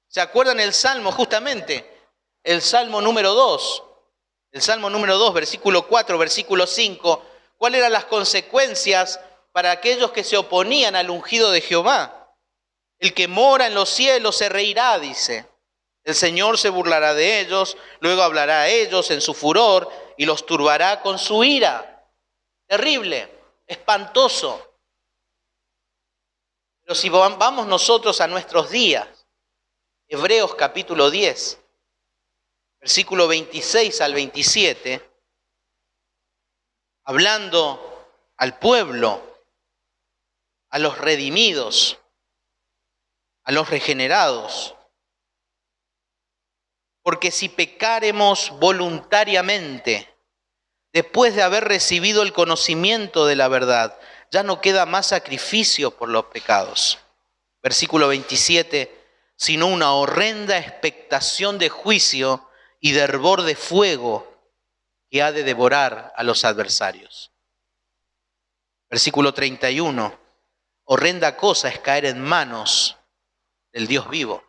¿Se acuerdan el Salmo justamente? El Salmo número 2. El Salmo número 2, versículo 4, versículo 5. ¿Cuáles eran las consecuencias para aquellos que se oponían al ungido de Jehová? El que mora en los cielos se reirá, dice. El Señor se burlará de ellos, luego hablará a ellos en su furor y los turbará con su ira. Terrible, espantoso. Pero si vamos nosotros a nuestros días, Hebreos capítulo 10, versículo 26 al 27, hablando al pueblo, a los redimidos, a los regenerados. Porque si pecáremos voluntariamente, después de haber recibido el conocimiento de la verdad, ya no queda más sacrificio por los pecados. Versículo 27, sino una horrenda expectación de juicio y de hervor de fuego que ha de devorar a los adversarios. Versículo 31, horrenda cosa es caer en manos del Dios vivo.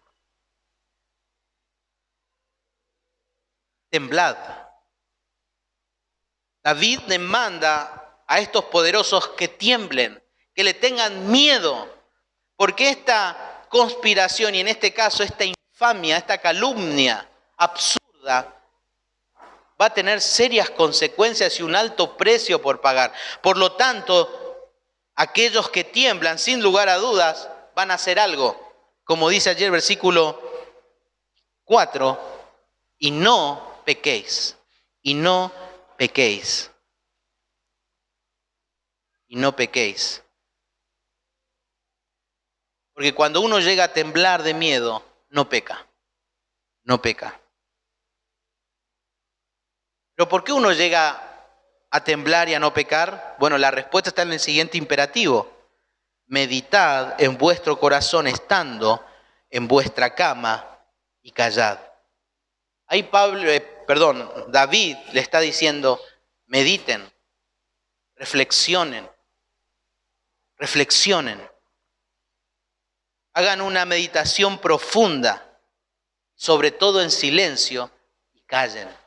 Temblad. David demanda a estos poderosos que tiemblen, que le tengan miedo, porque esta conspiración y en este caso esta infamia, esta calumnia absurda va a tener serias consecuencias y un alto precio por pagar. Por lo tanto, aquellos que tiemblan, sin lugar a dudas, van a hacer algo. Como dice ayer el versículo 4, y no pequéis, y no pequéis, y no pequéis. Porque cuando uno llega a temblar de miedo, no peca, no peca. ¿Pero por qué uno llega a temblar y a no pecar? Bueno, la respuesta está en el siguiente imperativo. Meditad en vuestro corazón estando en vuestra cama y callad. Ahí David le está diciendo, mediten, reflexionen, hagan una meditación profunda, sobre todo en silencio, y callen.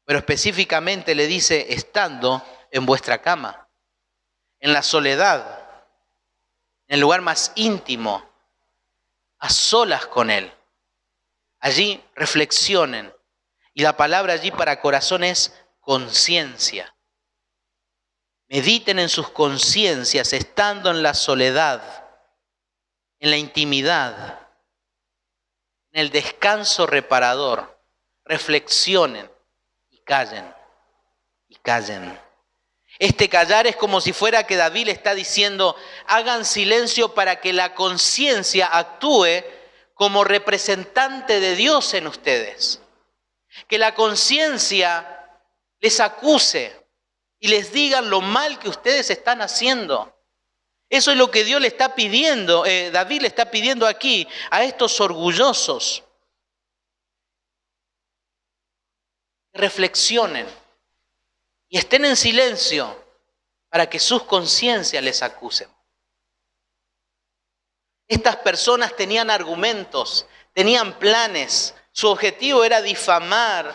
Pero específicamente le dice, estando en vuestra cama, en la soledad, en el lugar más íntimo, a solas con Él. Allí reflexionen. Y la palabra allí para corazón es conciencia. Mediten en sus conciencias, estando en la soledad, en la intimidad, en el descanso reparador. Reflexionen y callen. Este callar es como si fuera que David le está diciendo, hagan silencio para que la conciencia actúe como representante de Dios en ustedes. Que la conciencia les acuse y les digan lo mal que ustedes están haciendo. Eso es lo que Dios le está pidiendo, David le está pidiendo aquí a estos orgullosos. Reflexionen y estén en silencio para que sus conciencias les acusen. Estas personas tenían argumentos, tenían planes. Su objetivo era difamar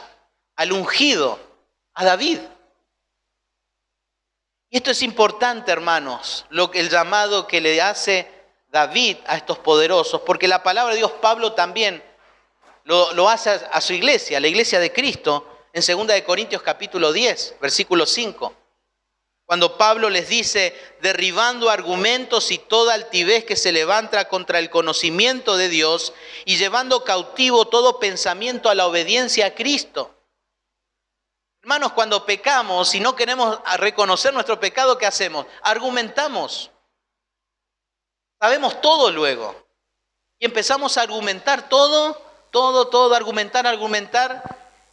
al ungido, a David. Y esto es importante, hermanos, el llamado que le hace David a estos poderosos, porque la palabra de Dios, Pablo también lo hace a su iglesia, la iglesia de Cristo, en 2 Corintios capítulo 10, versículo 5. Cuando Pablo les dice, derribando argumentos y toda altivez que se levanta contra el conocimiento de Dios y llevando cautivo todo pensamiento a la obediencia a Cristo. Hermanos, cuando pecamos y no queremos reconocer nuestro pecado, ¿qué hacemos? Argumentamos. Sabemos todo luego. Y empezamos a argumentar todo, argumentar,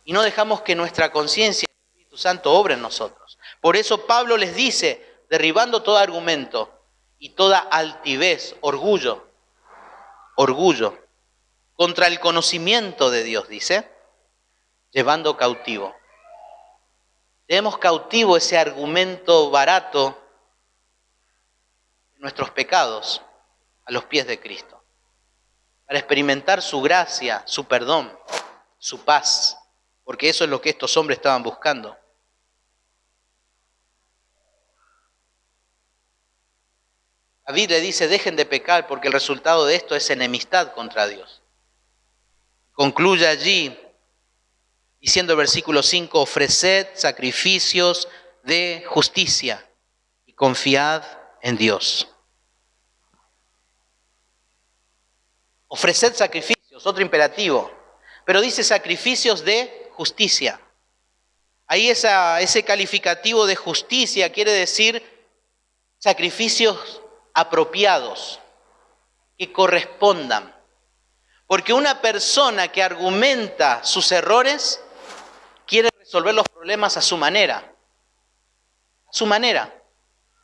y no dejamos que nuestra conciencia, el Espíritu Santo, obre en nosotros. Por eso Pablo les dice, derribando todo argumento y toda altivez, orgullo, contra el conocimiento de Dios, dice, llevando cautivo. Llevemos cautivo ese argumento barato de nuestros pecados a los pies de Cristo, para experimentar su gracia, su perdón, su paz, porque eso es lo que estos hombres estaban buscando. David le dice, dejen de pecar porque el resultado de esto es enemistad contra Dios. Concluye allí diciendo el versículo 5, ofreced sacrificios de justicia y confiad en Dios. Ofreced sacrificios, otro imperativo, pero dice sacrificios de justicia. Ahí ese calificativo de justicia quiere decir sacrificios apropiados, que correspondan. Porque una persona que argumenta sus errores quiere resolver los problemas a su manera. A su manera.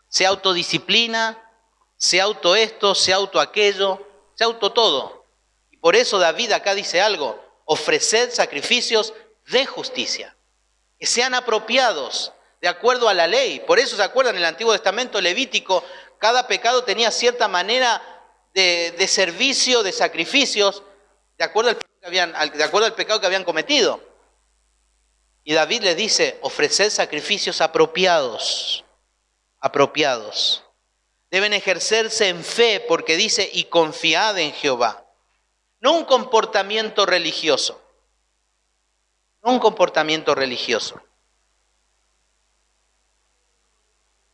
Se autodisciplina, se auto esto, se auto aquello, se auto todo. Y por eso David acá dice algo, ofreced sacrificios de justicia, que sean apropiados de acuerdo a la ley. Por eso se acuerdan en el Antiguo Testamento levítico, cada pecado tenía cierta manera de servicio, de sacrificios, de acuerdo al pecado que habían cometido. Y David les dice, ofreced sacrificios apropiados. Deben ejercerse en fe, porque dice, y confiad en Jehová. No un comportamiento religioso.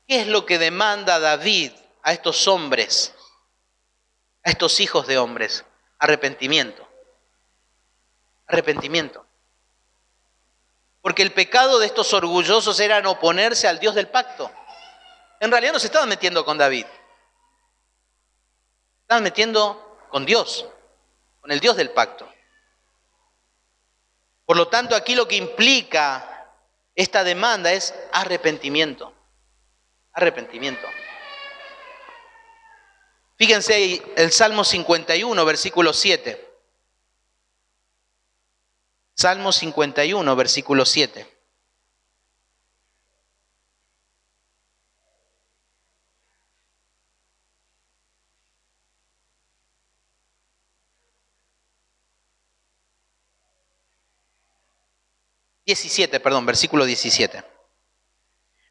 ¿Qué es lo que demanda David a estos hombres, a estos hijos de hombres? Arrepentimiento. Porque el pecado de estos orgullosos era en oponerse al Dios del pacto. En realidad no se estaban metiendo con David. Se estaban metiendo con Dios, con el Dios del pacto. Por lo tanto, aquí lo que implica esta demanda es arrepentimiento. Fíjense el Salmo 51, versículo 7. Salmo 51, versículo 7. Versículo 17.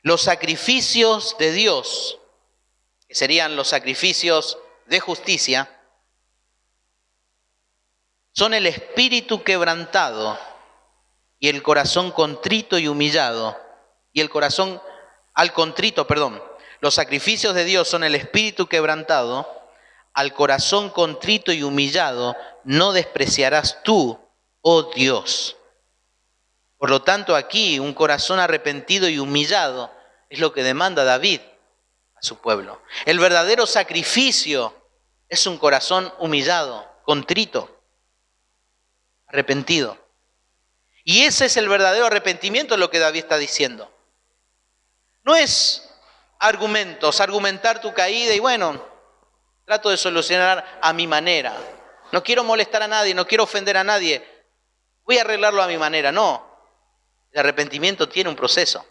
Los sacrificios de Dios, que serían los sacrificios de justicia, son el espíritu quebrantado y el corazón contrito y humillado. Los sacrificios de Dios son el espíritu quebrantado, al corazón contrito y humillado no despreciarás tú, oh Dios. Por lo tanto, aquí un corazón arrepentido y humillado es lo que demanda David a su pueblo. El verdadero sacrificio es un corazón humillado, contrito, arrepentido. Y ese es el verdadero arrepentimiento, lo que David está diciendo. No es argumentar tu caída y bueno, trato de solucionar a mi manera. No quiero molestar a nadie, no quiero ofender a nadie. Voy a arreglarlo a mi manera. No, el arrepentimiento tiene un proceso.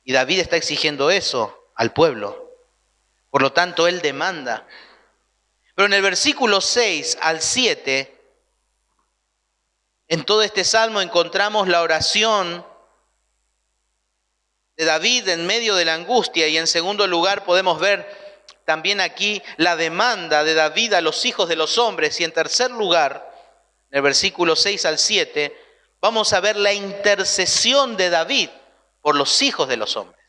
Y David está exigiendo eso al pueblo. Por lo tanto, él demanda. Pero en el versículo 6 al 7, en todo este salmo encontramos la oración de David en medio de la angustia, y en segundo lugar podemos ver también aquí la demanda de David a los hijos de los hombres, y en tercer lugar, en el versículo 6 al 7, vamos a ver la intercesión de David por los hijos de los hombres.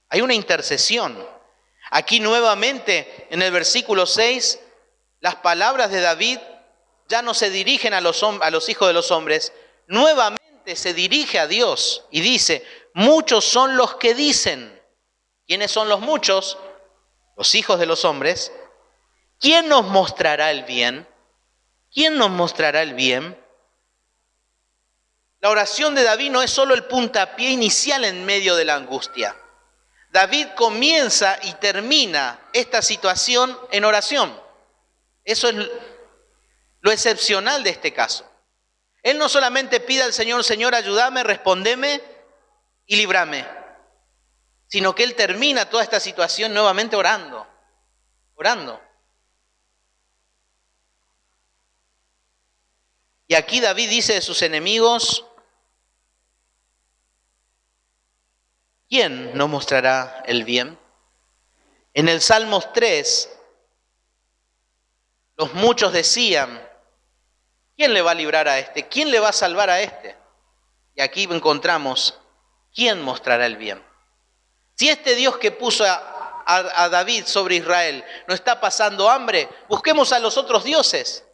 Hay una intercesión. Aquí nuevamente en el versículo 6, las palabras de David ya no se dirigen a los hijos de los hombres, nuevamente se dirige a Dios y dice, muchos son los que dicen. ¿Quiénes son los muchos? Los hijos de los hombres. ¿Quién nos mostrará el bien? ¿Quién nos mostrará el bien? La oración de David no es solo el puntapié inicial en medio de la angustia. David comienza y termina esta situación en oración. Eso es lo excepcional de este caso. Él no solamente pide al Señor, Señor, ayúdame, respóndeme y líbrame, sino que él termina toda esta situación nuevamente orando. Y aquí David dice de sus enemigos, ¿quién nos mostrará el bien? En el Salmos 3, los muchos decían, ¿quién le va a librar a este? ¿Quién le va a salvar a este? Y aquí encontramos, ¿quién mostrará el bien? Si este Dios que puso a David sobre Israel no está pasando hambre, busquemos a los otros dioses.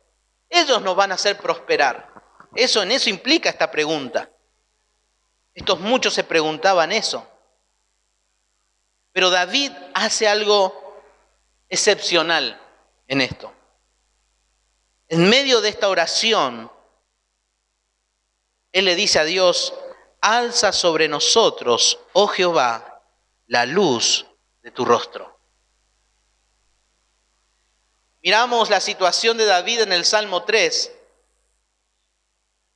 Ellos nos van a hacer prosperar. En eso implica esta pregunta. Estos muchos se preguntaban eso. Pero David hace algo excepcional en esto. En medio de esta oración, él le dice a Dios, alza sobre nosotros, oh Jehová, la luz de tu rostro. Miramos la situación de David en el Salmo 3.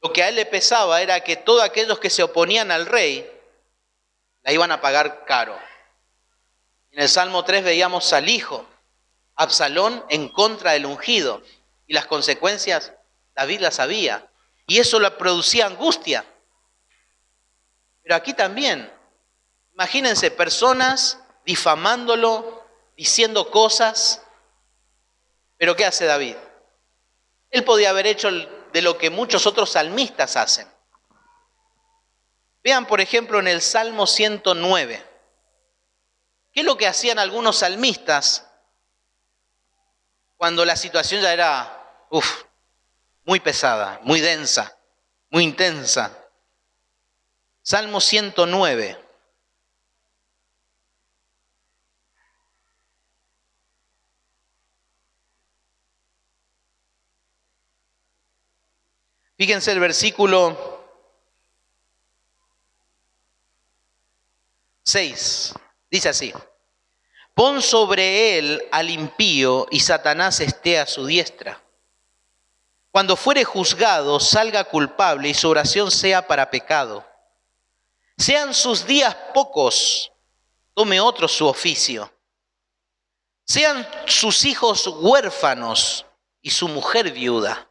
Lo que a él le pesaba era que todos aquellos que se oponían al rey la iban a pagar caro. En el Salmo 3 veíamos al hijo, Absalón, en contra del ungido. Y las consecuencias David las sabía. Y eso le producía angustia. Pero aquí también, imagínense personas difamándolo, diciendo cosas. Pero ¿qué hace David? Él podía haber hecho de lo que muchos otros salmistas hacen. Vean, por ejemplo, en el Salmo 109. ¿Qué es lo que hacían algunos salmistas cuando la situación ya era muy pesada, muy densa, muy intensa? Salmo 109. Fíjense el versículo 6. Dice así: pon sobre él al impío y Satanás esté a su diestra. Cuando fuere juzgado, salga culpable y su oración sea para pecado. Sean sus días pocos, tome otro su oficio. Sean sus hijos huérfanos y su mujer viuda.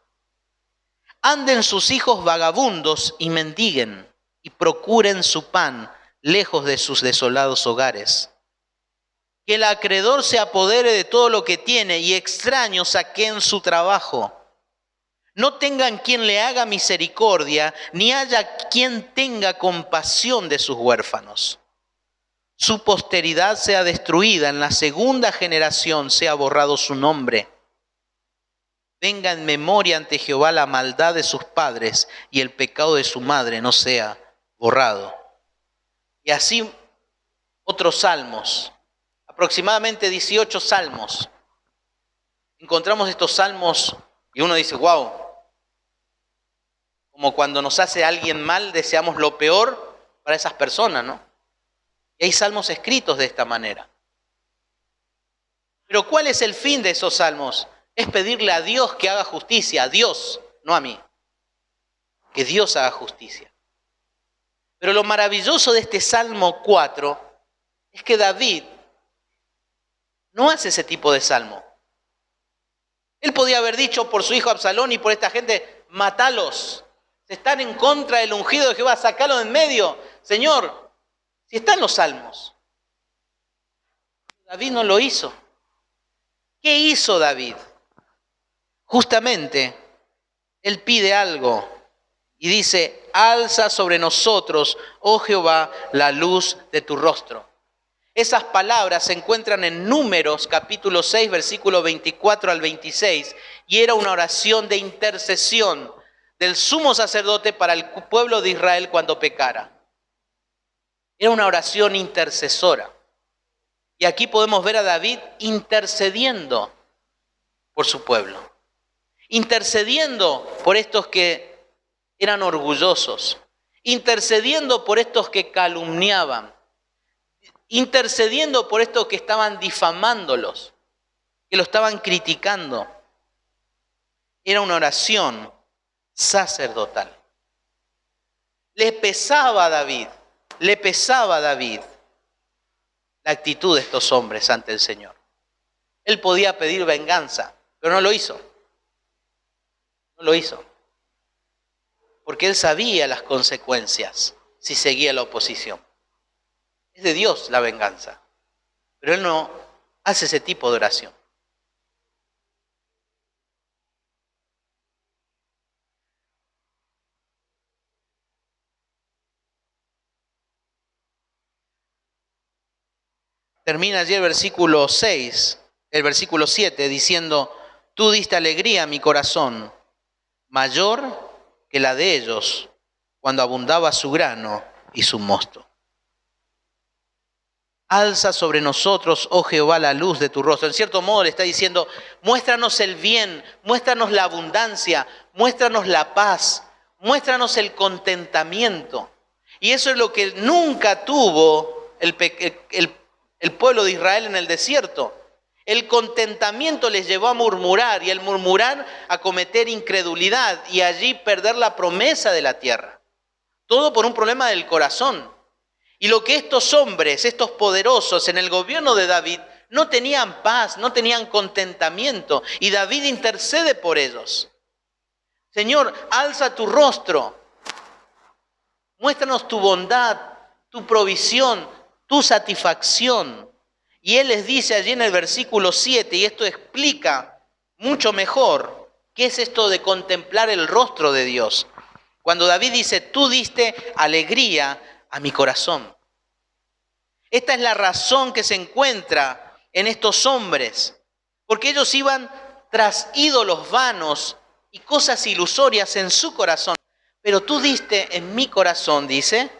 Anden sus hijos vagabundos y mendiguen, y procuren su pan lejos de sus desolados hogares. Que el acreedor se apodere de todo lo que tiene y extraños saqueen su trabajo. No tengan quien le haga misericordia, ni haya quien tenga compasión de sus huérfanos. Su posteridad sea destruida, en la segunda generación sea borrado su nombre. Venga en memoria ante Jehová la maldad de sus padres y el pecado de su madre no sea borrado. Y así otros salmos, aproximadamente 18 salmos. Encontramos estos salmos y uno dice, wow, como cuando nos hace alguien mal, deseamos lo peor para esas personas, ¿no? Y hay salmos escritos de esta manera. Pero ¿cuál es el fin de esos salmos? Es pedirle a Dios que haga justicia, a Dios, no a mí. Que Dios haga justicia. Pero lo maravilloso de este Salmo 4 es que David no hace ese tipo de salmo. Él podía haber dicho por su hijo Absalón y por esta gente, mátalos. Si están en contra del ungido de Jehová, sacalo de en medio. Señor, si están los salmos. David no lo hizo. ¿Qué hizo David? Justamente, él pide algo y dice, alza sobre nosotros, oh Jehová, la luz de tu rostro. Esas palabras se encuentran en Números capítulo 6, versículo 24 al 26, y era una oración de intercesión del sumo sacerdote para el pueblo de Israel cuando pecara. Era una oración intercesora. Y aquí podemos ver a David intercediendo por su pueblo. Intercediendo por estos que eran orgullosos, intercediendo por estos que calumniaban, intercediendo por estos que estaban difamándolos, que lo estaban criticando. Era una oración sacerdotal. Le pesaba a David la actitud de estos hombres ante el Señor. Él podía pedir venganza, pero no lo hizo. No lo hizo. Porque él sabía las consecuencias si seguía la oposición. Es de Dios la venganza, pero él no hace ese tipo de oración. Termina allí el versículo 7, diciendo: tú diste alegría a mi corazón, mayor que la de ellos, cuando abundaba su grano y su mosto. Alza sobre nosotros, oh Jehová, la luz de tu rostro. En cierto modo le está diciendo: muéstranos el bien, muéstranos la abundancia, muéstranos la paz, muéstranos el contentamiento. Y eso es lo que nunca tuvo el pueblo de Israel en el desierto. El contentamiento les llevó a murmurar, y el murmurar a cometer incredulidad y allí perder la promesa de la tierra. Todo por un problema del corazón. Y lo que estos hombres, estos poderosos en el gobierno de David, no tenían paz, no tenían contentamiento. Y David intercede por ellos. Señor, alza tu rostro. Muéstranos tu bondad, tu provisión, tu satisfacción. Y él les dice allí en el versículo 7, y esto explica mucho mejor qué es esto de contemplar el rostro de Dios. Cuando David dice: tú diste alegría a mi corazón. Esta es la razón que se encuentra en estos hombres, porque ellos iban tras ídolos vanos y cosas ilusorias en su corazón. Pero tú diste en mi corazón, dice,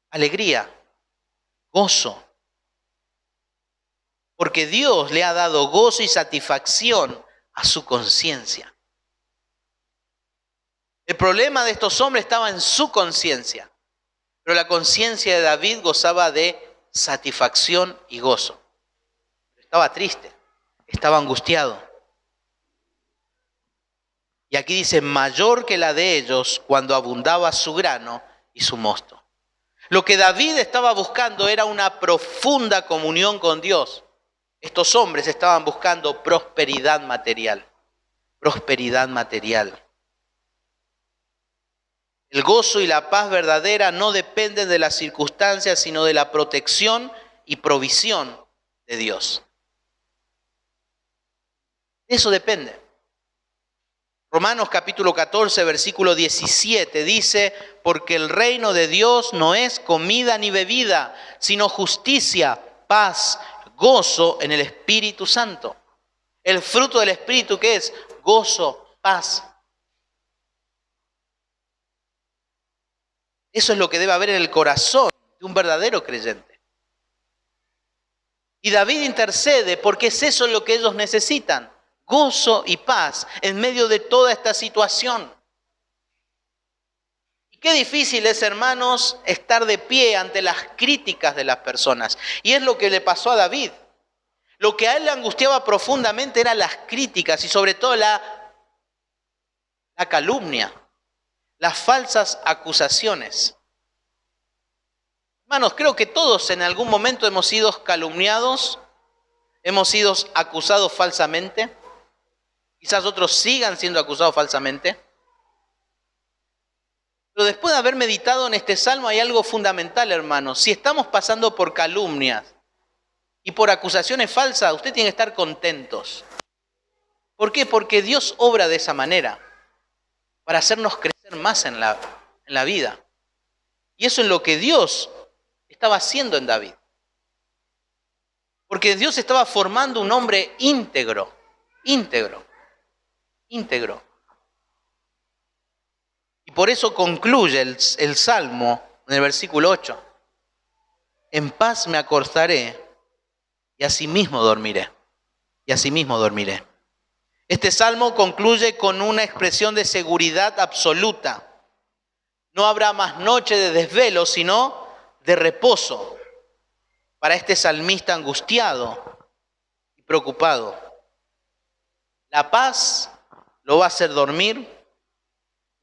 alegría, gozo. Porque Dios le ha dado gozo y satisfacción a su conciencia. El problema de estos hombres estaba en su conciencia, pero la conciencia de David gozaba de satisfacción y gozo. Estaba triste, estaba angustiado. Y aquí dice: mayor que la de ellos, cuando abundaba su grano y su mosto. Lo que David estaba buscando era una profunda comunión con Dios. Estos hombres estaban buscando prosperidad material. Prosperidad material. El gozo y la paz verdadera no dependen de las circunstancias, sino de la protección y provisión de Dios. Eso depende. Romanos capítulo 14, versículo 17 dice: porque el reino de Dios no es comida ni bebida, sino justicia, paz, gozo en el Espíritu Santo. El fruto del Espíritu, ¿qué es? Gozo, paz. Eso es lo que debe haber en el corazón de un verdadero creyente. Y David intercede porque es eso lo que ellos necesitan: gozo y paz en medio de toda esta situación. Y qué difícil es, hermanos, estar de pie ante las críticas de las personas. Y es lo que le pasó a David. Lo que a él le angustiaba profundamente eran las críticas y sobre todo la calumnia, las falsas acusaciones. Hermanos, creo que todos en algún momento hemos sido calumniados, hemos sido acusados falsamente. Quizás otros sigan siendo acusados falsamente. Pero después de haber meditado en este salmo hay algo fundamental, hermanos. Si estamos pasando por calumnias y por acusaciones falsas, usted tiene que estar contentos. ¿Por qué? Porque Dios obra de esa manera, para hacernos crecer más en la vida. Y eso es lo que Dios estaba haciendo en David. Porque Dios estaba formando un hombre íntegro. Y por eso concluye el Salmo en el versículo 8. En paz me acostaré y asimismo dormiré. Este salmo concluye con una expresión de seguridad absoluta. No habrá más noche de desvelo, sino de reposo para este salmista angustiado y preocupado. La paz lo va a hacer dormir,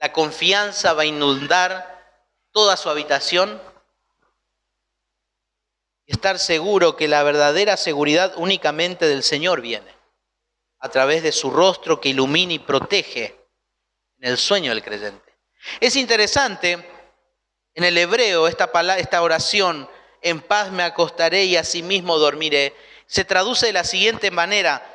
la confianza va a inundar toda su habitación y estar seguro que la verdadera seguridad únicamente del Señor viene a través de su rostro que ilumina y protege en el sueño del creyente. Es interesante, en el hebreo, esta oración, en paz me acostaré y asimismo dormiré, se traduce de la siguiente manera: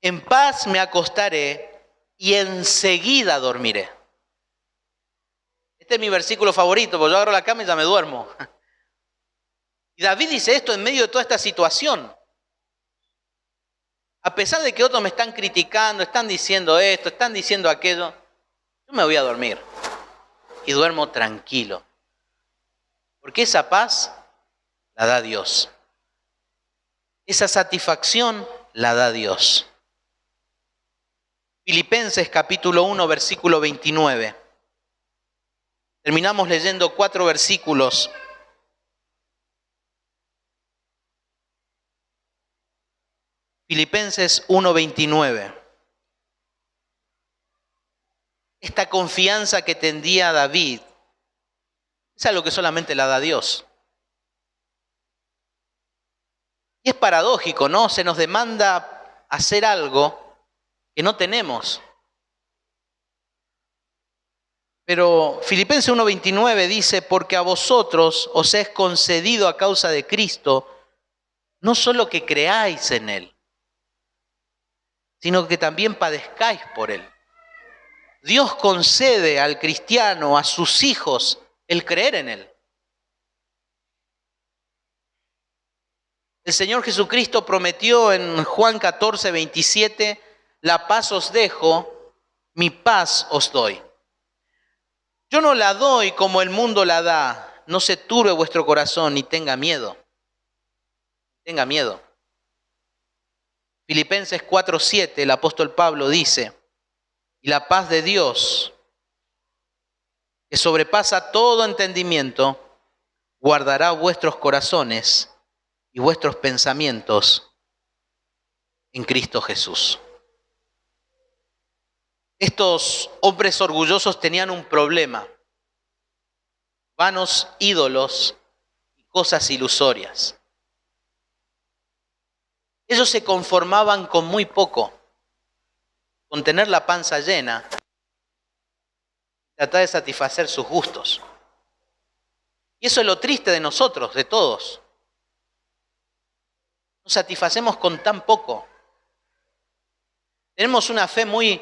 en paz me acostaré y enseguida dormiré. Este es mi versículo favorito, porque yo agarro la cama y ya me duermo. Y David dice esto en medio de toda esta situación. A pesar de que otros me están criticando, están diciendo esto, están diciendo aquello, yo me voy a dormir y duermo tranquilo. Porque esa paz la da Dios. Esa satisfacción la da Dios. Filipenses capítulo 1, versículo 29. Terminamos leyendo 4 versículos. Filipenses 1:29. Esta confianza que tendía David es algo que solamente la da Dios. Y es paradójico, ¿no? Se nos demanda hacer algo que no tenemos. Pero Filipenses 1:29 dice: porque a vosotros os es concedido a causa de Cristo, no solo que creáis en Él, sino que también padezcáis por Él. Dios concede al cristiano, a sus hijos, el creer en Él. El Señor Jesucristo prometió en Juan 14:27, la paz os dejo, mi paz os doy. Yo no la doy como el mundo la da, no se turbe vuestro corazón ni tenga miedo. Tenga miedo. Filipenses 4:7, el apóstol Pablo dice: y la paz de Dios, que sobrepasa todo entendimiento, guardará vuestros corazones y vuestros pensamientos en Cristo Jesús. Estos hombres orgullosos tenían un problema: vanos ídolos y cosas ilusorias. Ellos se conformaban con muy poco, con tener la panza llena, tratar de satisfacer sus gustos. Y eso es lo triste de nosotros, de todos. Nos satisfacemos con tan poco. Tenemos una fe muy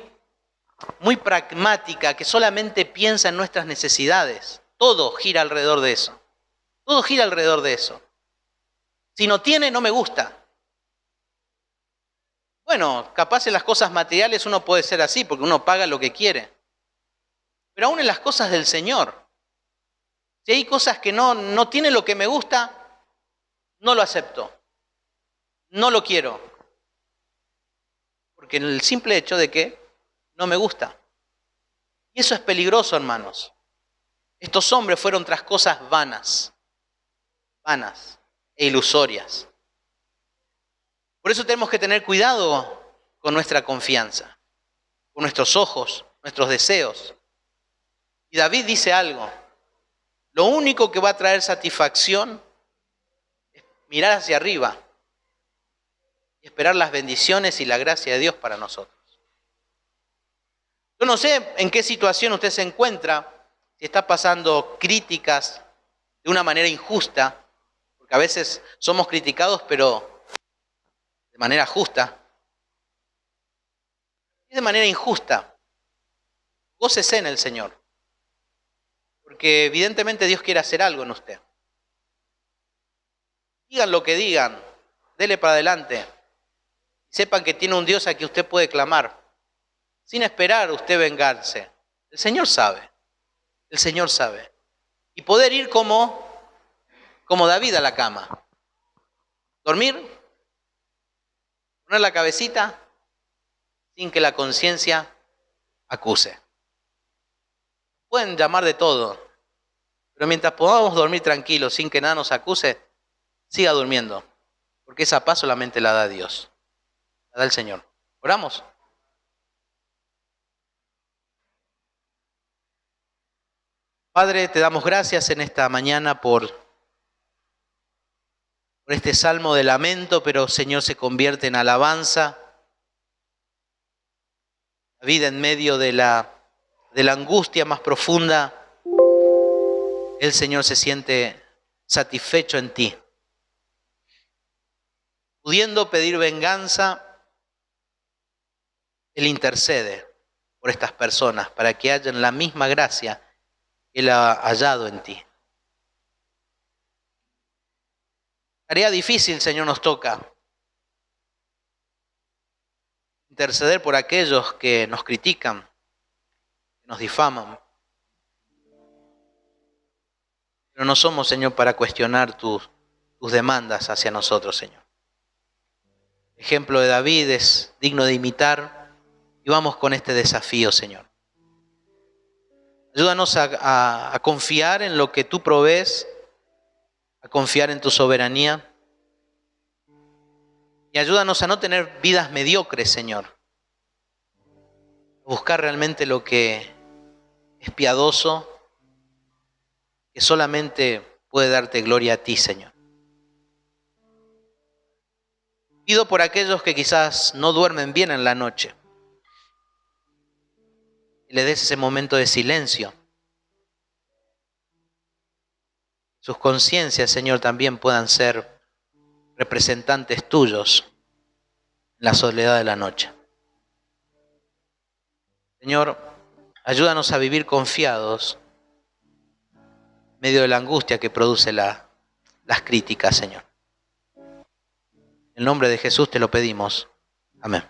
pragmática que solamente piensa en nuestras necesidades. Todo gira alrededor de eso. Todo gira alrededor de eso. Si no tiene, no me gusta. Bueno, capaz en las cosas materiales uno puede ser así, porque uno paga lo que quiere. Pero aún en las cosas del Señor, si hay cosas que no tienen lo que me gusta, no lo acepto. No lo quiero. Porque en el simple hecho de que no me gusta. Y eso es peligroso, hermanos. Estos hombres fueron tras cosas vanas e ilusorias. Por eso tenemos que tener cuidado con nuestra confianza, con nuestros ojos, nuestros deseos. Y David dice algo: lo único que va a traer satisfacción es mirar hacia arriba y esperar las bendiciones y la gracia de Dios para nosotros. Yo no sé en qué situación usted se encuentra, si está pasando críticas de una manera injusta, porque a veces somos criticados, pero de manera justa. Y de manera injusta. Gócese en el Señor, porque evidentemente Dios quiere hacer algo en usted. Digan lo que digan, dele para adelante. Sepan que tiene un Dios a quien usted puede clamar, sin esperar usted vengarse. El Señor sabe. El Señor sabe. Y poder ir como David a la cama. Dormir, poner la cabecita sin que la conciencia acuse. pueden llamar de todo, pero mientras podamos dormir tranquilos sin que nada nos acuse, siga durmiendo, porque esa paz solamente la da Dios, la da el Señor. ¿Oramos? Padre, te damos gracias en esta mañana por este salmo de lamento, pero Señor se convierte en alabanza. David, en medio de la angustia más profunda, el Señor se siente satisfecho en ti. Pudiendo pedir venganza, Él intercede por estas personas para que hayan la misma gracia que Él ha hallado en ti. Tarea difícil, Señor, nos toca. Interceder por aquellos que nos critican, que nos difaman. Pero no somos, Señor, para cuestionar tus demandas hacia nosotros, Señor. El ejemplo de David es digno de imitar y vamos con este desafío, Señor. Ayúdanos a confiar en lo que tú provees, a confiar en tu soberanía. Y ayúdanos a no tener vidas mediocres, Señor. A buscar realmente lo que es piadoso, que solamente puede darte gloria a ti, Señor. Pido por aquellos que quizás no duermen bien en la noche. Y le des ese momento de silencio. Sus conciencias, Señor, también puedan ser representantes tuyos en la soledad de la noche. Señor, ayúdanos a vivir confiados en medio de la angustia que produce las críticas, Señor. En el nombre de Jesús te lo pedimos. Amén.